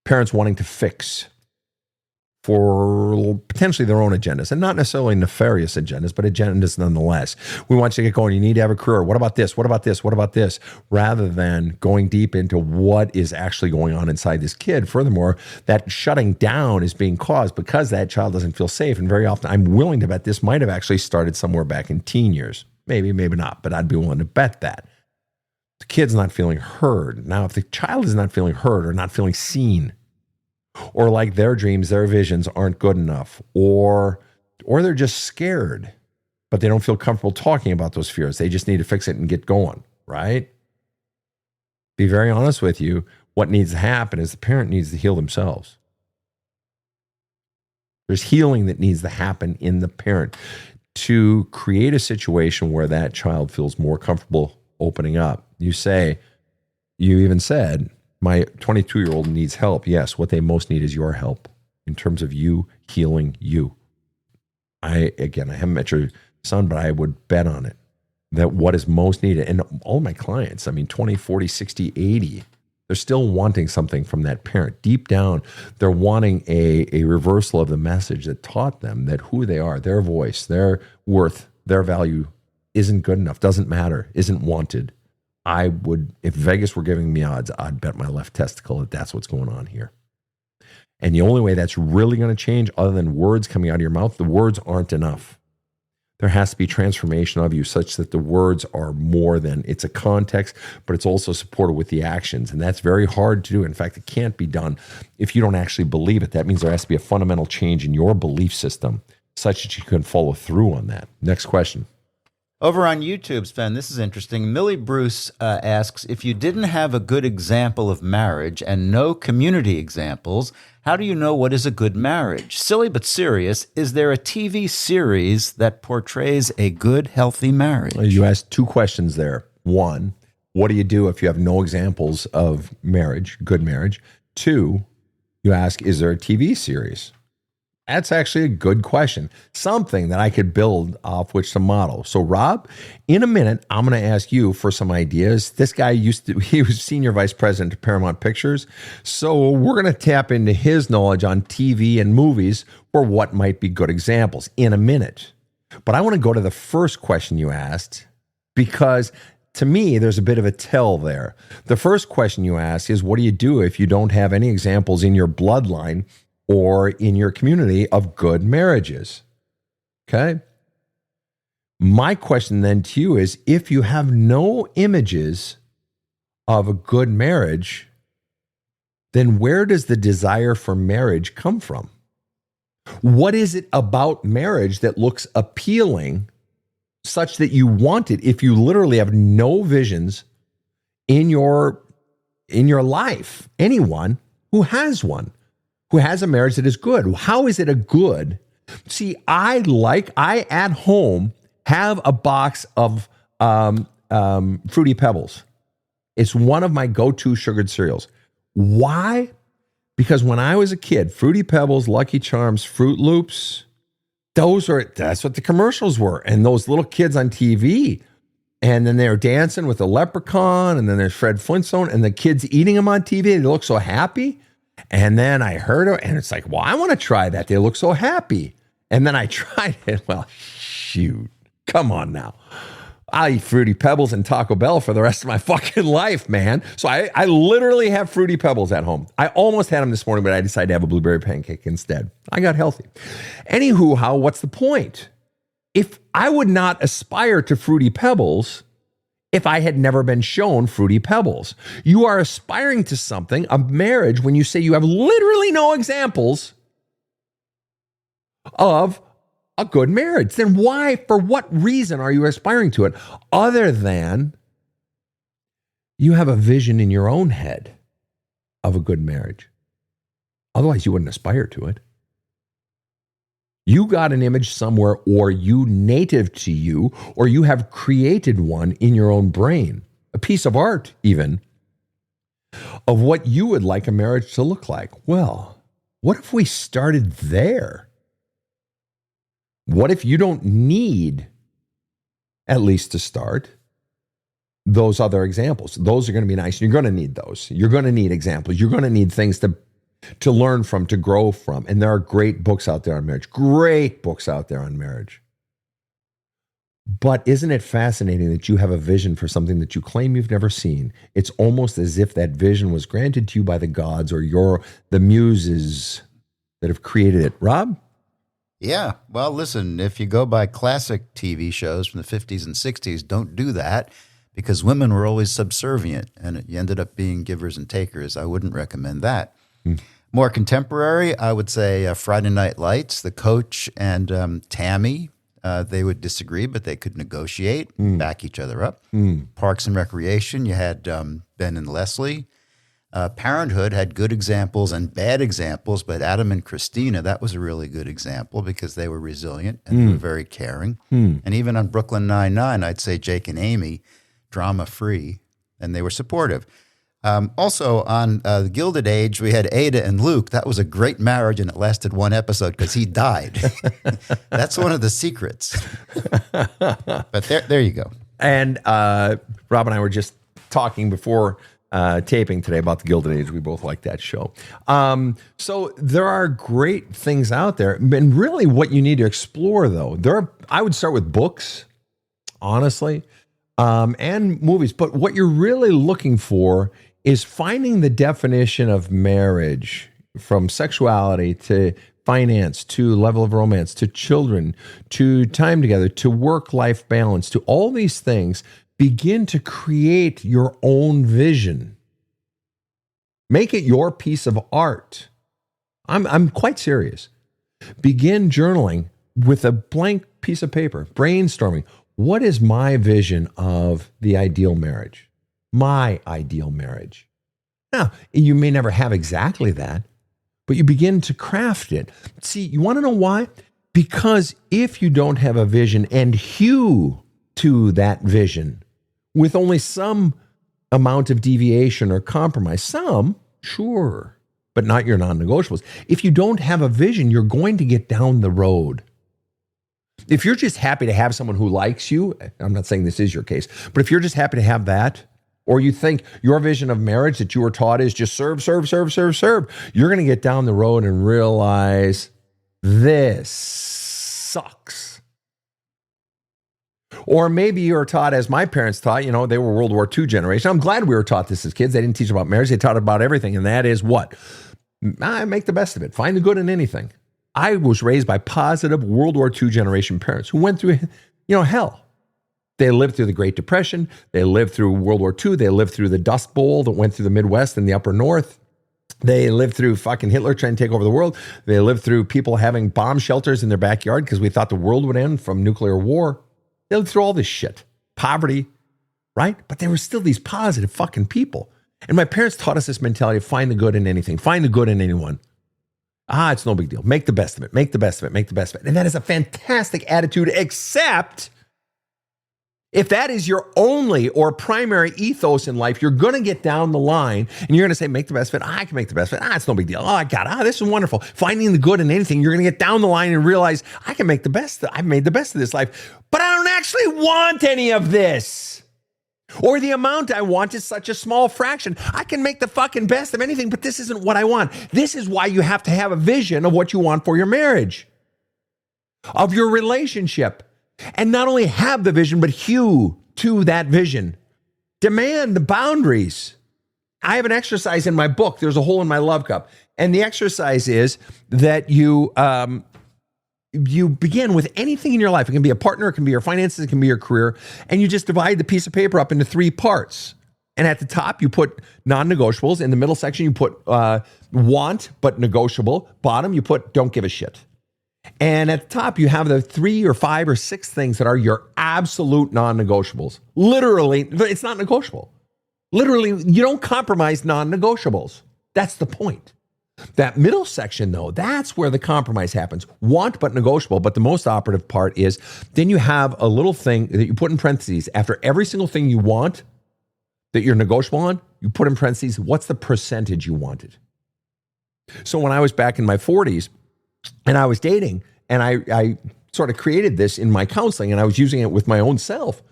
Speaker 1: Parents wanting to fix for potentially their own agendas, and not necessarily nefarious agendas, but agendas nonetheless. We want you to get going. You need to have a career. What about this? What about this? What about this? Rather than going deep into what is actually going on inside this kid. Furthermore, that shutting down is being caused because that child doesn't feel safe. And very often, I'm willing to bet this might have actually started somewhere back in teen years. Maybe, maybe not, but I'd be willing to bet that. The kid's not feeling heard. Now, if the child is not feeling heard or not feeling seen, or like their dreams, their visions aren't good enough, or they're just scared, but they don't feel comfortable talking about those fears. They just need to fix it and get going, right? Be very honest with you. What needs to happen is the parent needs to heal themselves. There's healing that needs to happen in the parent to create a situation where that child feels more comfortable opening up. You even said, my 22-year-old needs help. Yes, what they most need is your help in terms of you healing you. I haven't met your son, but I would bet on it that what is most needed, and all my clients, 20, 40, 60, 80, they're still wanting something from that parent. Deep down, they're wanting a reversal of the message that taught them that who they are, their voice, their worth, their value isn't good enough, doesn't matter, isn't wanted. I would, if Vegas were giving me odds, I'd bet my left testicle that that's what's going on here. And the only way that's really going to change, other than words coming out of your mouth, the words aren't enough. There has to be transformation of you such that the words are more than, it's a context, but it's also supported with the actions. And that's very hard to do. In fact, it can't be done if you don't actually believe it. That means there has to be a fundamental change in your belief system such that you can follow through on that. Next question.
Speaker 3: Over on YouTube, Sven, this is interesting. Millie Bruce asks, if you didn't have a good example of marriage and no community examples, how do you know what is a good marriage? Silly but serious, is there a TV series that portrays a good, healthy marriage?
Speaker 1: You asked two questions there. One, what do you do if you have no examples of marriage, good marriage? Two, you ask, is there a TV series? That's actually a good question. Something that I could build off which to model. So Rob, in a minute, I'm going to ask you for some ideas. This guy he was senior vice president of Paramount Pictures. So we're going to tap into his knowledge on TV and movies for what might be good examples in a minute. But I want to go to the first question you asked because to me, there's a bit of a tell there. The first question you asked is, what do you do if you don't have any examples in your bloodline or in your community of good marriages? Okay. My question then to you is, if you have no images of a good marriage, then where does the desire for marriage come from? What is it about marriage that looks appealing such that you want it if you literally have no visions in your life? Anyone who has one, who has a marriage that is good, how is it a good? See, I at home have a box of Fruity Pebbles. It's one of my go-to sugared cereals. Why? Because when I was a kid, Fruity Pebbles, Lucky Charms, Fruit Loops, that's what the commercials were. And those little kids on TV. And then they're dancing with the leprechaun. And then there's Fred Flintstone. And the kids eating them on TV. They look so happy. And then I heard it. And it's like, well, I want to try that. They look so happy. And then I tried it. Well, shoot. Come on now. I eat Fruity Pebbles and Taco Bell for the rest of my fucking life, man. So I literally have Fruity Pebbles at home. I almost had them this morning, but I decided to have a blueberry pancake instead. I got healthy. Anywho, what's the point? If I would not aspire to Fruity Pebbles if I had never been shown Fruity Pebbles. You are aspiring to something, a marriage, when you say you have literally no examples of a good marriage. Then why, for what reason are you aspiring to it other than you have a vision in your own head of a good marriage? Otherwise, you wouldn't aspire to it. You got an image somewhere, or you native to you, or you have created one in your own brain, a piece of art even, of what you would like a marriage to look like. Well, what if we started there? What if you don't need, at least to start, those other examples? Those are going to be nice. You're going to need those. You're going to need examples. You're going to need things to learn from, to grow from. And there are great books out there on marriage. Great books out there on marriage. But isn't it fascinating that you have a vision for something that you claim you've never seen? It's almost as if that vision was granted to you by the gods or the muses that have created it. Rob?
Speaker 3: Yeah. Well, listen, if you go by classic TV shows from the 50s and 60s, don't do that because women were always subservient and you ended up being givers and takers. I wouldn't recommend that. More contemporary, I would say Friday Night Lights, the coach and Tammy, they would disagree, but they could negotiate, back each other up. Parks and Recreation, you had Ben and Leslie. Parenthood had good examples and bad examples, but Adam and Christina, that was a really good example because they were resilient and they were very caring. And even on Brooklyn Nine-Nine, I'd say Jake and Amy, drama-free, and they were supportive. Also on The Gilded Age, we had Ada and Luke. That was a great marriage, and it lasted one episode because he died. That's one of the secrets. But there you go.
Speaker 1: And Rob and I were just talking before taping today about The Gilded Age. We both like that show. So there are great things out there. And really what you need to explore, though, I would start with books, honestly, and movies. But what you're really looking for is finding the definition of marriage, from sexuality to finance to level of romance to children to time together to work-life balance to all these things. Begin to create your own vision. Make it your piece of art. I'm quite serious. Begin journaling with a blank piece of paper, brainstorming. What is my vision of the ideal marriage? My ideal marriage. Now, you may never have exactly that, but you begin to craft it. See, you want to know why? Because if you don't have a vision and hew to that vision with only some amount of deviation or compromise, some, sure, but not your non-negotiables. If you don't have a vision, you're going to get down the road. If you're just happy to have someone who likes you, I'm not saying this is your case, but if you're just happy to have that, or you think your vision of marriage that you were taught is just serve, you're going to get down the road and realize this sucks. Or maybe you were taught, as my parents taught, they were World War II generation. I'm glad we were taught this as kids. They didn't teach about marriage. They taught about everything. And that is what? Make the best of it. Find the good in anything. I was raised by positive World War II generation parents who went through, hell. They lived through the Great Depression. They lived through World War II. They lived through the Dust Bowl that went through the Midwest and the Upper North. They lived through fucking Hitler trying to take over the world. They lived through people having bomb shelters in their backyard because we thought the world would end from nuclear war. They lived through all this shit. Poverty, right? But there were still these positive fucking people. And my parents taught us this mentality of find the good in anything. Find the good in anyone. It's no big deal. Make the best of it. Make the best of it. Make the best of it. And that is a fantastic attitude, except if that is your only or primary ethos in life, you're going to get down the line and you're going to say, make the best of it. I can make the best of it. It's no big deal. I got it. This is wonderful. Finding the good in anything, you're going to get down the line and realize I can make the best. I've made the best of this life, but I don't actually want any of this. Or the amount I want is such a small fraction. I can make the fucking best of anything, but this isn't what I want. This is why you have to have a vision of what you want for your marriage, of your relationship. And not only have the vision, but hew to that vision. Demand the boundaries. I have an exercise in my book. There's a hole in my love cup. And the exercise is that you begin with anything in your life. It can be a partner, it can be your finances, it can be your career. And you just divide the piece of paper up into 3 parts. And at the top, you put non-negotiables. In the middle section, you put want, but negotiable. Bottom, you put don't give a shit. And at the top, you have the 3 or 5 or 6 things that are your absolute non-negotiables. Literally, it's not negotiable. Literally, you don't compromise non-negotiables. That's the point. That middle section, though, that's where the compromise happens. Want, but negotiable. But the most operative part is then you have a little thing that you put in parentheses. After every single thing you want that you're negotiable on, you put in parentheses, what's the percentage you wanted? So when I was back in my 40s, and I was dating, and I sort of created this in my counseling, and I was using it with my own self.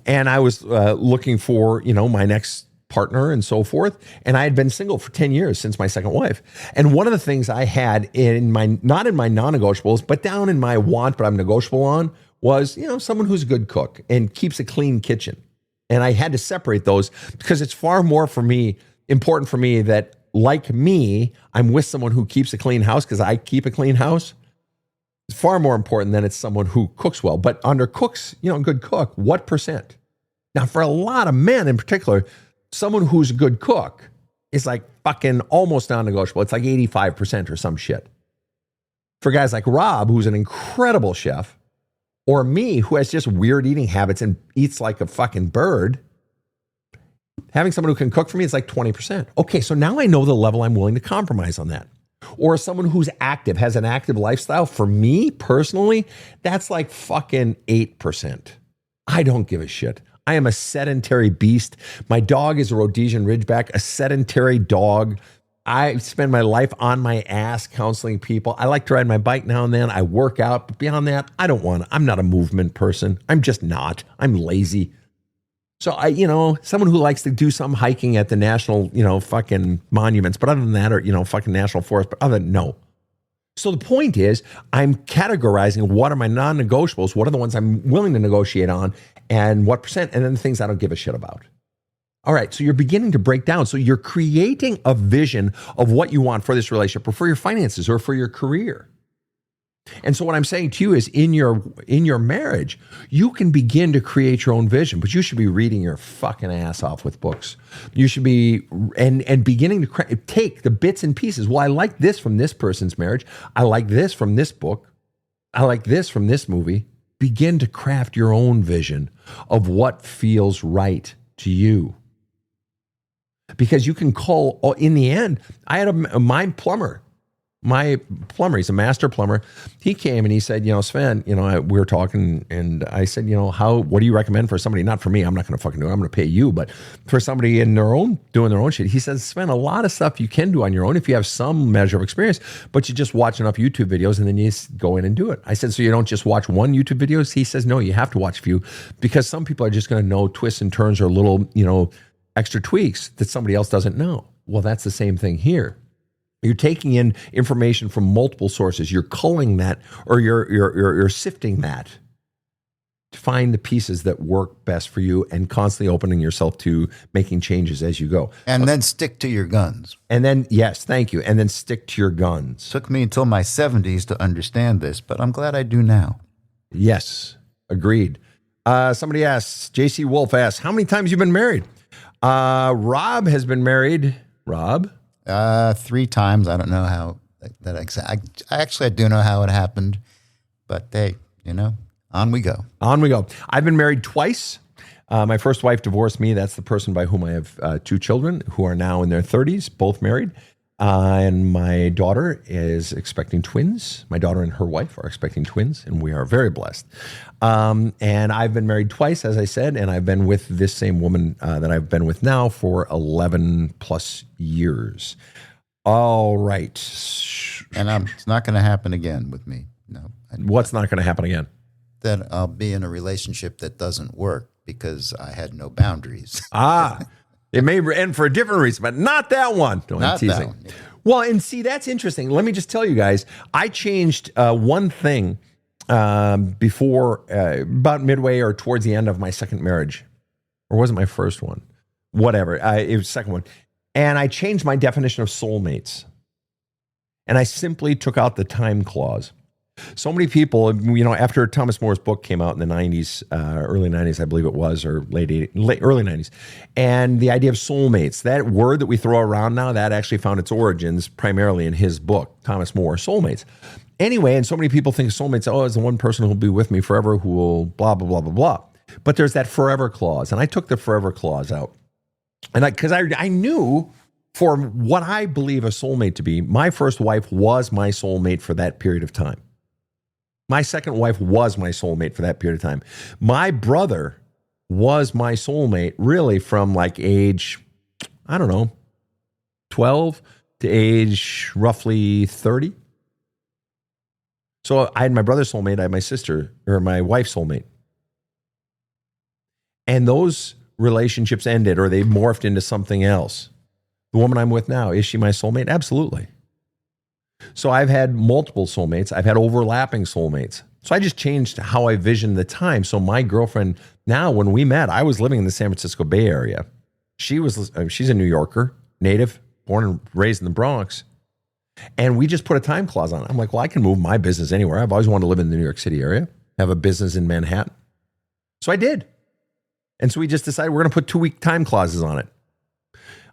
Speaker 1: And I was looking for, my next partner and so forth. And I had been single for 10 years since my second wife. And one of the things I had in my, not in my non-negotiables, but down in my want, but I'm negotiable on, was, someone who's a good cook and keeps a clean kitchen. And I had to separate those because it's far more important for me that, like me, I'm with someone who keeps a clean house because I keep a clean house. It's far more important than it's someone who cooks well. But under cooks, good cook, what percent? Now, for a lot of men in particular, someone who's a good cook is like fucking almost non-negotiable. It's like 85% or some shit. For guys like Rob, who's an incredible chef, or me, who has just weird eating habits and eats like a fucking bird, having someone who can cook for me is like 20%. Okay, so now I know the level I'm willing to compromise on that. Or someone who's active, has an active lifestyle. For me, personally, that's like fucking 8%. I don't give a shit. I am a sedentary beast. My dog is a Rhodesian Ridgeback, a sedentary dog. I spend my life on my ass counseling people. I like to ride my bike now and then. I work out, but beyond that, I'm not a movement person. I'm just not. I'm lazy. So someone who likes to do some hiking at the national, fucking monuments, but other than that, or, fucking national forest, but other than no. So the point is, I'm categorizing what are my non-negotiables, what are the ones I'm willing to negotiate on, and what percent, and then the things I don't give a shit about. All right, so you're beginning to break down. So you're creating a vision of what you want for this relationship, or for your finances, or for your career. And so what I'm saying to you is in your marriage, you can begin to create your own vision, but you should be reading your fucking ass off with books. You should be, and beginning to take the bits and pieces. Well, I like this from this person's marriage. I like this from this book. I like this from this movie. Begin to craft your own vision of what feels right to you. Because you can call, in the end, I had my plumber, he's a master plumber. He came and he said, Sven, we were talking and I said, what do you recommend for somebody? Not for me. I'm not going to fucking do it. I'm going to pay you, but for somebody doing their own shit. He says, Sven, a lot of stuff you can do on your own if you have some measure of experience, but you just watch enough YouTube videos and then you just go in and do it. I said, so you don't just watch one YouTube video? He says, no, you have to watch a few because some people are just going to know twists and turns or little, extra tweaks that somebody else doesn't know. Well, that's the same thing here. You're taking in information from multiple sources. You're culling that, or you're sifting that to find the pieces that work best for you, and constantly opening yourself to making changes as you go.
Speaker 3: And then stick to your guns.
Speaker 1: And then, yes, thank you. And then stick to your guns.
Speaker 3: Took me until my 70s to understand this, but I'm glad I do now.
Speaker 1: Yes, agreed. Somebody asks, JC Wolf asks, how many times you been married? Rob has been married. Rob?
Speaker 3: 3 times. I don't know how that exact. I do know how it happened, but hey, on we go.
Speaker 1: On we go. I've been married twice. My first wife divorced me. That's the person by whom I have 2 children who are now in their 30s, both married. And my daughter is expecting twins. My daughter and her wife are expecting twins, and we are very blessed. And I've been married twice, as I said, and I've been with this same woman that I've been with now for 11 plus years. All right.
Speaker 3: And it's not going to happen again with me. No.
Speaker 1: What's not going to happen again?
Speaker 3: That I'll be in a relationship that doesn't work because I had no boundaries.
Speaker 1: It may end for a different reason, but not that one. No, I'm teasing. That one. Well, and see, that's interesting. Let me just tell you guys, I changed one thing before, about midway or towards the end of my second marriage. Or was it my first one? Whatever. It was the second one. And I changed my definition of soulmates. And I simply took out the time clause. So many people, after Thomas More's book came out in the 90s, early 90s, I believe it was, or early 90s, and the idea of soulmates, that word that we throw around now, that actually found its origins primarily in his book, Thomas More, Soulmates. Anyway, and so many people think soulmates, it's the one person who will be with me forever, who will blah, blah, blah, blah, blah. But there's that forever clause, and I took the forever clause out. And because I knew, for what I believe a soulmate to be, my first wife was my soulmate for that period of time. My second wife was my soulmate for that period of time. My brother was my soulmate really from like age, 12 to age roughly 30. So I had my brother's soulmate, I had my wife's soulmate. And those relationships ended, or they morphed into something else. The woman I'm with now, is she my soulmate? Absolutely. So I've had multiple soulmates. I've had overlapping soulmates. So I just changed how I vision the time. So my girlfriend now, when we met, I was living in the San Francisco Bay Area. She's a New Yorker, native, born and raised in the Bronx. And we just put a time clause on it. I'm like, well, I can move my business anywhere. I've always wanted to live in the New York City area, have a business in Manhattan. So I did. And so we just decided we're going to put 2-week time clauses on it,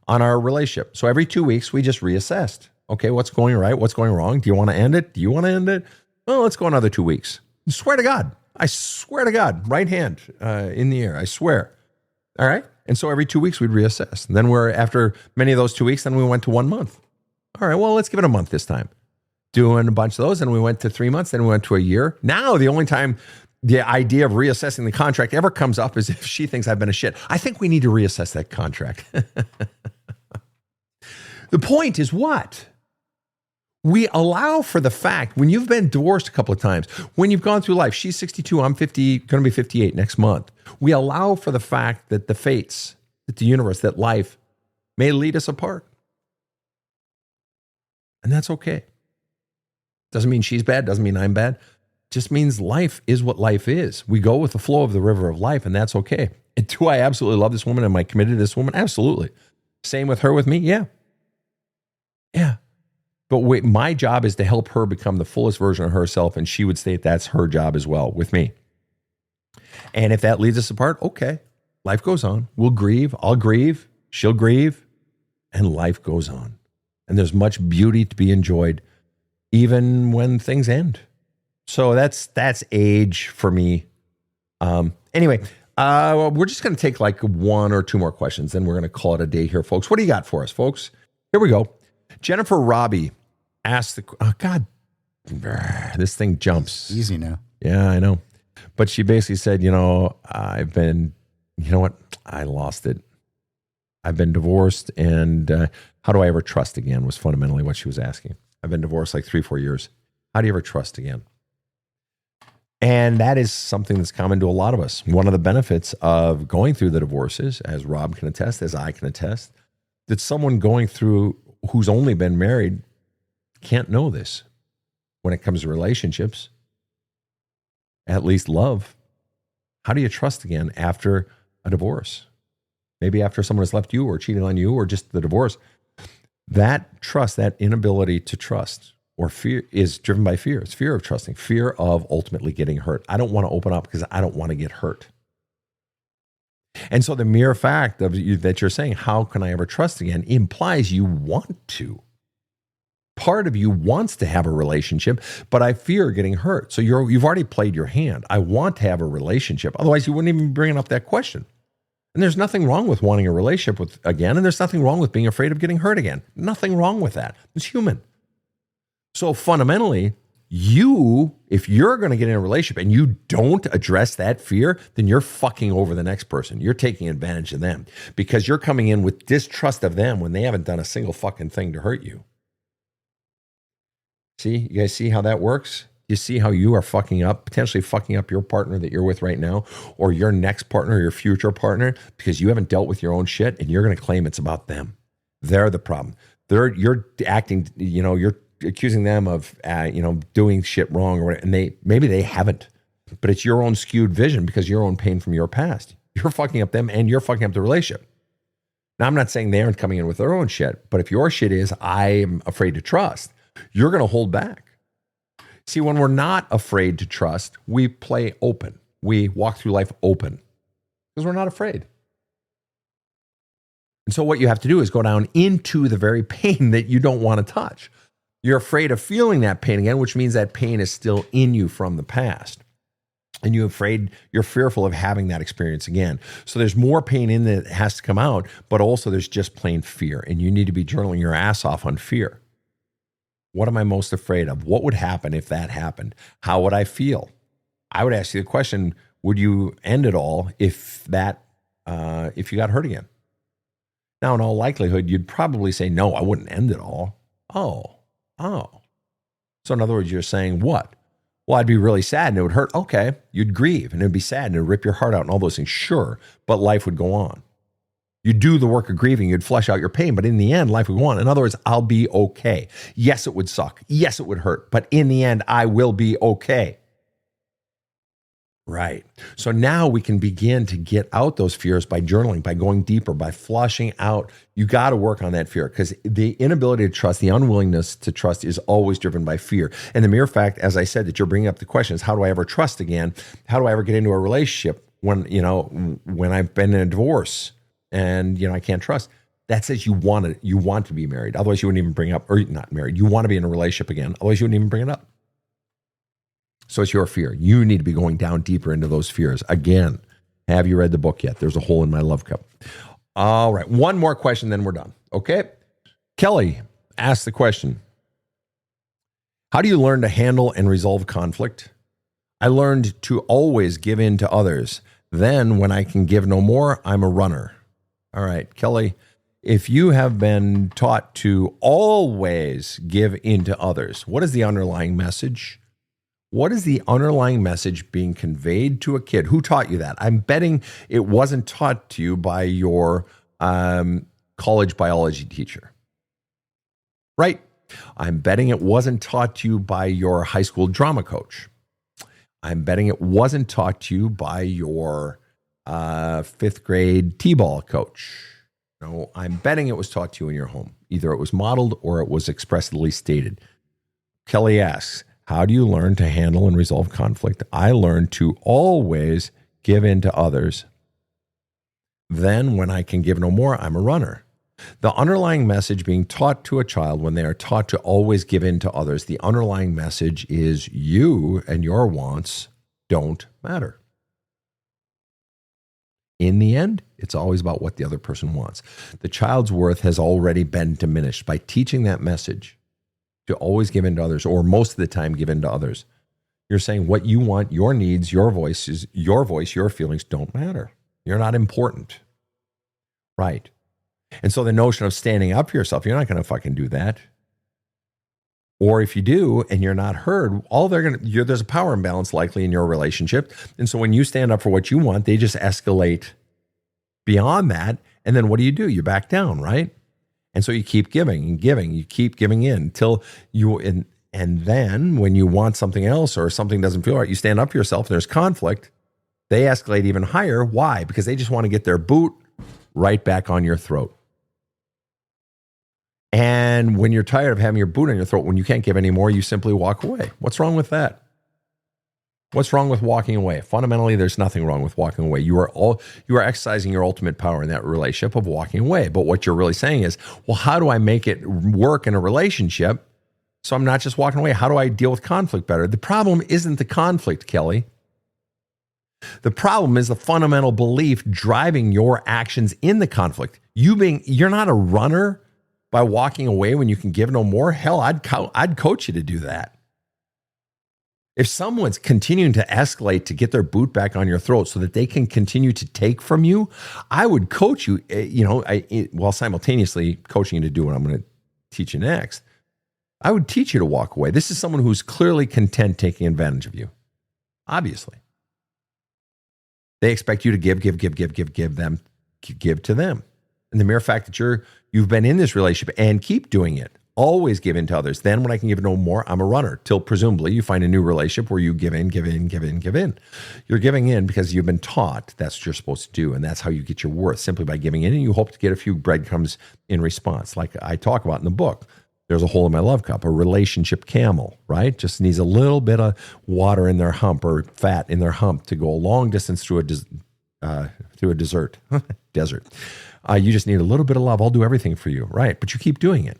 Speaker 1: on our relationship. So every 2 weeks, we just reassessed. Okay, what's going right? What's going wrong? Do you want to end it? Do you want to end it? Well, let's go another 2 weeks. I swear to God, right hand in the air. I swear. All right. And so every 2 weeks we'd reassess. And then after many of those 2 weeks, then we went to 1 month. All right, well, let's give it a month this time. Doing a bunch of those. And we went to 3 months. Then we went to a year. Now the only time the idea of reassessing the contract ever comes up is if she thinks I've been a shit. I think we need to reassess that contract. The point is what? We allow for the fact, when you've been divorced a couple of times, when you've gone through life, she's 62, I'm 50, going to be 58 next month. We allow for the fact that the fates, that the universe, that life may lead us apart. And that's okay. Doesn't mean she's bad, doesn't mean I'm bad. Just means life is what life is. We go with the flow of the river of life, and that's okay. And do I absolutely love this woman? Am I committed to this woman? Absolutely. Same with her with me? Yeah. Yeah. But my job is to help her become the fullest version of herself, and she would state that's her job as well with me. And if that leads us apart, okay, life goes on. We'll grieve. I'll grieve. She'll grieve. And life goes on. And there's much beauty to be enjoyed even when things end. So that's age for me. Anyway, we're just going to take like 1 or 2 more questions. Then we're going to call it a day here, folks. What do you got for us, folks? Here we go. Jennifer Robbie asked this thing jumps.
Speaker 3: Easy now.
Speaker 1: Yeah, I know. But she basically said, I lost it. I've been divorced, and how do I ever trust again was fundamentally what she was asking. I've been divorced like 3-4 years. How do you ever trust again? And that is something that's common to a lot of us. One of the benefits of going through the divorces, as Rob can attest, as I can attest, that someone going through who's only been married can't know this when it comes to relationships, at least love. How do you trust again after a divorce? Maybe after someone has left you or cheated on you or just the divorce. That trust, that inability to trust or fear is driven by fear. It's fear of trusting, fear of ultimately getting hurt. I don't want to open up because I don't want to get hurt. And so the mere fact of you that you're saying, how can I ever trust again, implies you want to. Part of you wants to have a relationship, but I fear getting hurt. So you've already played your hand. I want to have a relationship. Otherwise, you wouldn't even be bringing up that question. And there's nothing wrong with wanting a relationship again, and there's nothing wrong with being afraid of getting hurt again. Nothing wrong with that. It's human. So fundamentally, if you're going to get in a relationship and you don't address that fear, then you're fucking over the next person. You're taking advantage of them because you're coming in with distrust of them when they haven't done a single fucking thing to hurt you. See, you guys see how that works? You see how you are potentially fucking up your partner that you're with right now, or your next partner, or your future partner, because you haven't dealt with your own shit and you're going to claim it's about them. They're the problem. You're acting, you're accusing them of, doing shit wrong or whatever, and maybe they haven't, but it's your own skewed vision because your own pain from your past. You're fucking up them and you're fucking up the relationship. Now, I'm not saying they aren't coming in with their own shit, but if your shit is, I'm afraid to trust, you're going to hold back. See, when we're not afraid to trust, we play open. We walk through life open because we're not afraid. And so what you have to do is go down into the very pain that you don't want to touch. You're afraid of feeling that pain again, which means that pain is still in you from the past. And you're fearful of having that experience again. So there's more pain in that has to come out, but also there's just plain fear. And you need to be journaling your ass off on fear. What am I most afraid of? What would happen if that happened? How would I feel? I would ask you the question, would you end it all if you got hurt again? Now, in all likelihood, you'd probably say, no, I wouldn't end it all. Oh. So in other words, you're saying what? Well, I'd be really sad and it would hurt. Okay, you'd grieve and it'd be sad and it'd rip your heart out and all those things. Sure, but life would go on. You'd do the work of grieving, you'd flesh out your pain, but in the end, life would go on. In other words, I'll be okay. Yes, it would suck. Yes, it would hurt, but in the end, I will be okay. Right. So now we can begin to get out those fears by journaling, by going deeper, by flushing out. You got to work on that fear because the inability to trust, the unwillingness to trust is always driven by fear. And the mere fact, as I said, that you're bringing up the question is, how do I ever trust again? How do I ever get into a relationship when I've been in a divorce and, I can't trust? That says you want to be married. Otherwise you wouldn't even bring up, or not married. You want to be in a relationship again. Otherwise you wouldn't even bring it up. So it's your fear. You need to be going down deeper into those fears. Again, have you read the book yet? There's a hole in my love cup. All right. One more question, then we're done. Okay. Kelly asked the question, how do you learn to handle and resolve conflict? I learned to always give in to others. Then when I can give no more, I'm a runner. All right, Kelly, if you have been taught to always give in to others, what is the underlying message? What is the underlying message being conveyed to a kid? Who taught you that? I'm betting it wasn't taught to you by your college biology teacher, right? I'm betting it wasn't taught to you by your high school drama coach. I'm betting it wasn't taught to you by your fifth grade t-ball coach. No, I'm betting it was taught to you in your home. Either it was modeled or it was expressly stated. Kelly asks, how do you learn to handle and resolve conflict? I learned to always give in to others. Then when I can give no more, I'm a runner. The underlying message being taught to a child when they are taught to always give in to others, the underlying message is you and your wants don't matter. In the end, it's always about what the other person wants. The child's worth has already been diminished by teaching that message to always give in to others, or most of the time give in to others. You're saying what you want, your needs, your voice, your feelings don't matter. You're not important. Right. And so the notion of standing up for yourself, you're not going to fucking do that. Or if you do and you're not heard, there's a power imbalance likely in your relationship. And so when you stand up for what you want, they just escalate beyond that. And then what do? You back down, right? And so you keep giving and giving, you keep giving in until and then when you want something else or something doesn't feel right, you stand up for yourself and there's conflict. They escalate even higher. Why? Because they just want to get their boot right back on your throat. And when you're tired of having your boot on your throat, when you can't give any more, you simply walk away. What's wrong with that? What's wrong with walking away? Fundamentally, there's nothing wrong with walking away. You are exercising your ultimate power in that relationship of walking away. But what you're really saying is, well, how do I make it work in a relationship so I'm not just walking away? How do I deal with conflict better? The problem isn't the conflict, Kelly. The problem is the fundamental belief driving your actions in the conflict. You're not a runner by walking away when you can give no more. Hell, I'd coach you to do that. If someone's continuing to escalate to get their boot back on your throat so that they can continue to take from you, I would coach you, while simultaneously coaching you to do what I'm going to teach you next. I would teach you to walk away. This is someone who's clearly content taking advantage of you. Obviously. They expect you to give to them. And the mere fact that you've been in this relationship and keep doing it, always give in to others. Then when I can give no more, I'm a runner till presumably you find a new relationship where you give in. You're giving in because you've been taught that's what you're supposed to do. And that's how you get your worth, simply by giving in. And you hope to get a few breadcrumbs in response. Like I talk about in the book, there's a hole in my love cup, a relationship camel, right? Just needs a little bit of water in their hump or fat in their hump to go a long distance through a desert. You just need a little bit of love. I'll do everything for you, right? But you keep doing it.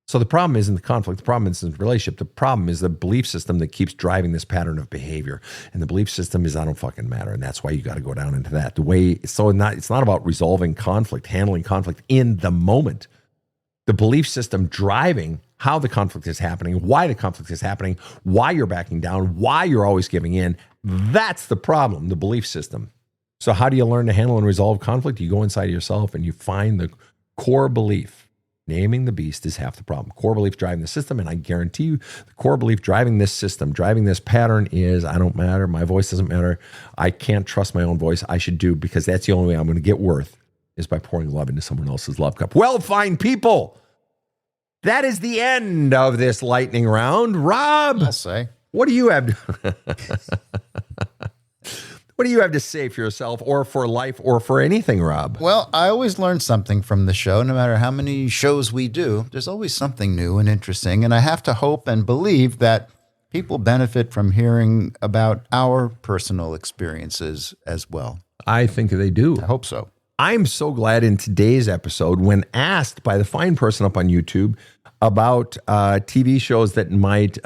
Speaker 1: So the problem isn't the conflict. The problem isn't the relationship. The problem is the belief system that keeps driving this pattern of behavior. And the belief system is I don't fucking matter. And that's why you got to go down into that. It's not about resolving conflict, handling conflict in the moment. The belief system driving how the conflict is happening, why the conflict is happening, why you're backing down, why you're always giving in. That's the problem, the belief system. So how do you learn to handle and resolve conflict? You go inside of yourself and you find the core belief. Naming the beast is half the problem. Core belief driving the system, and I guarantee you the core belief driving this system, driving this pattern is I don't matter, my voice doesn't matter, I can't trust my own voice, I should do, because that's the only way I'm going to get worth is by pouring love into someone else's love cup. Well, fine people, that is the end of this lightning round. Rob,
Speaker 3: I'll say.
Speaker 1: What do you have What do you have to say for yourself or for life or for anything, Rob?
Speaker 3: Well, I always learn something from the show. No matter how many shows we do, there's always something new and interesting. And I have to hope and believe that people benefit from hearing about our personal experiences as well.
Speaker 1: I think they do.
Speaker 3: I hope so.
Speaker 1: I'm so glad in today's episode, when asked by the fine person up on YouTube about TV shows that might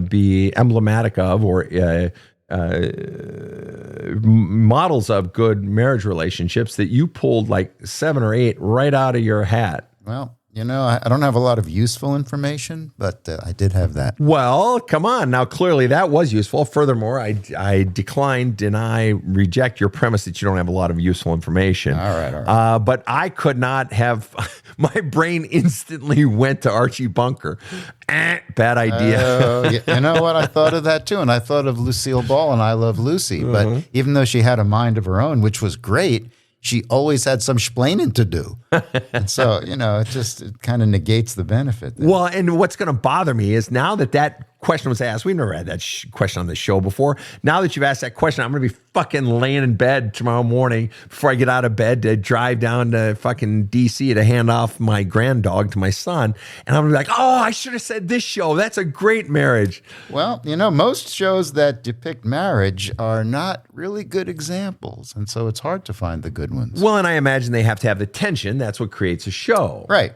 Speaker 1: be emblematic of or models of good marriage relationships, that you pulled like 7 or 8 right out of your hat.
Speaker 3: Well, I don't have a lot of useful information, but I did have that.
Speaker 1: Well, come on. Now, clearly that was useful. Furthermore, I decline, deny, reject your premise that you don't have a lot of useful information.
Speaker 3: All right.
Speaker 1: But I could not have, my brain instantly went to Archie Bunker. Bad idea.
Speaker 3: You know what? I thought of that too. And I thought of Lucille Ball and I Love Lucy. But even though she had a mind of her own, which was great, she always had some splaining to do. And so, it kind of negates the benefit there.
Speaker 1: Well, and what's going to bother me is now that question was asked, we've never had that question on the show before. Now that you've asked that question, I'm going to be fucking laying in bed tomorrow morning before I get out of bed to drive down to fucking DC to hand off my grand dog to my son. And I'm going to be like, oh, I should have said this show. That's a great marriage.
Speaker 3: Well, most shows that depict marriage are not really good examples. And so it's hard to find the good ones.
Speaker 1: Well, and I imagine they have to have the tension. That's what creates a show.
Speaker 3: Right.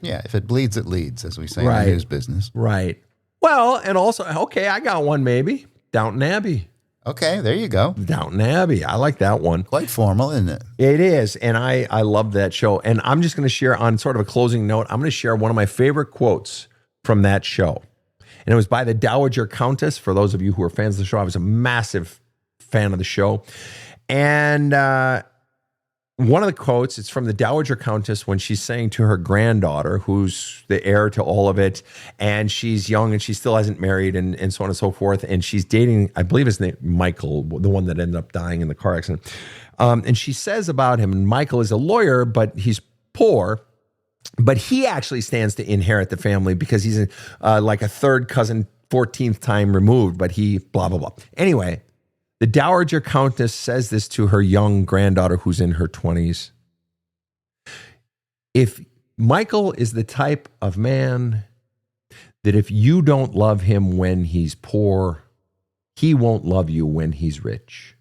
Speaker 1: Yeah,
Speaker 3: if it bleeds, it leads, as we say in the news business.
Speaker 1: Right. Well, and also, okay, I got one maybe. Downton Abbey.
Speaker 3: Okay, there you go.
Speaker 1: Downton Abbey. I like that one.
Speaker 3: Quite formal, isn't it?
Speaker 1: It is. And I love that show. And I'm just going to share on sort of a closing note, I'm going to share one of my favorite quotes from that show. And it was by the Dowager Countess. For those of you who are fans of the show, I was a massive fan of the show. And one of the quotes, it's from the Dowager Countess when she's saying to her granddaughter, who's the heir to all of it, and she's young and she still hasn't married and so on and so forth. And she's dating, I believe his name, Michael, the one that ended up dying in the car accident. And she says about him, and Michael is a lawyer, but he's poor. But he actually stands to inherit the family because he's like a third cousin, 14th time removed, but he blah, blah, blah. Anyway, the Dowager Countess says this to her young granddaughter who's in her 20s. If Michael is the type of man that if you don't love him when he's poor, he won't love you when he's rich.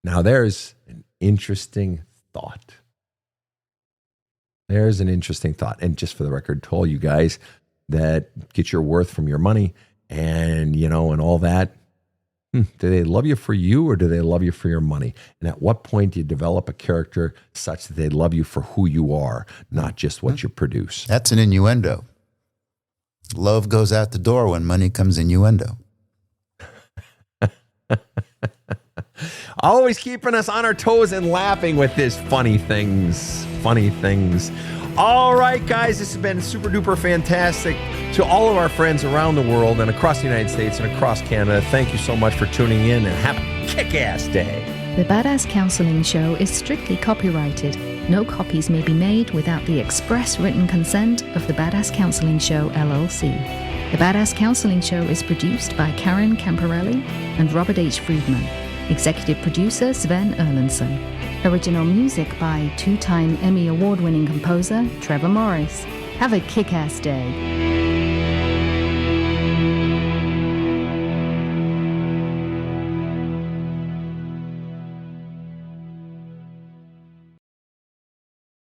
Speaker 1: Now, there's an interesting thought. There's an interesting thought. And just for the record, to all you guys that get your worth from your money and, and all that, do they love you for you or do they love you for your money? And at what point do you develop a character such that they love you for who you are, not just what you produce?
Speaker 3: That's an innuendo. Love goes out the door when money comes innuendo.
Speaker 1: Always keeping us on our toes and laughing with this funny things. All right, guys, this has been super duper fantastic. To all of our friends around the world and across the United States and across Canada, thank you so much for tuning in and have a kick-ass day.
Speaker 2: The Badass Counseling Show is strictly copyrighted. No copies may be made without the express written consent of the Badass Counseling Show, LLC. The Badass Counseling Show is produced by Karen Camparelli and Robert H. Friedman. Executive producer Sven Erlandson. Original music by two-time Emmy Award-winning composer Trevor Morris. Have a kick-ass day.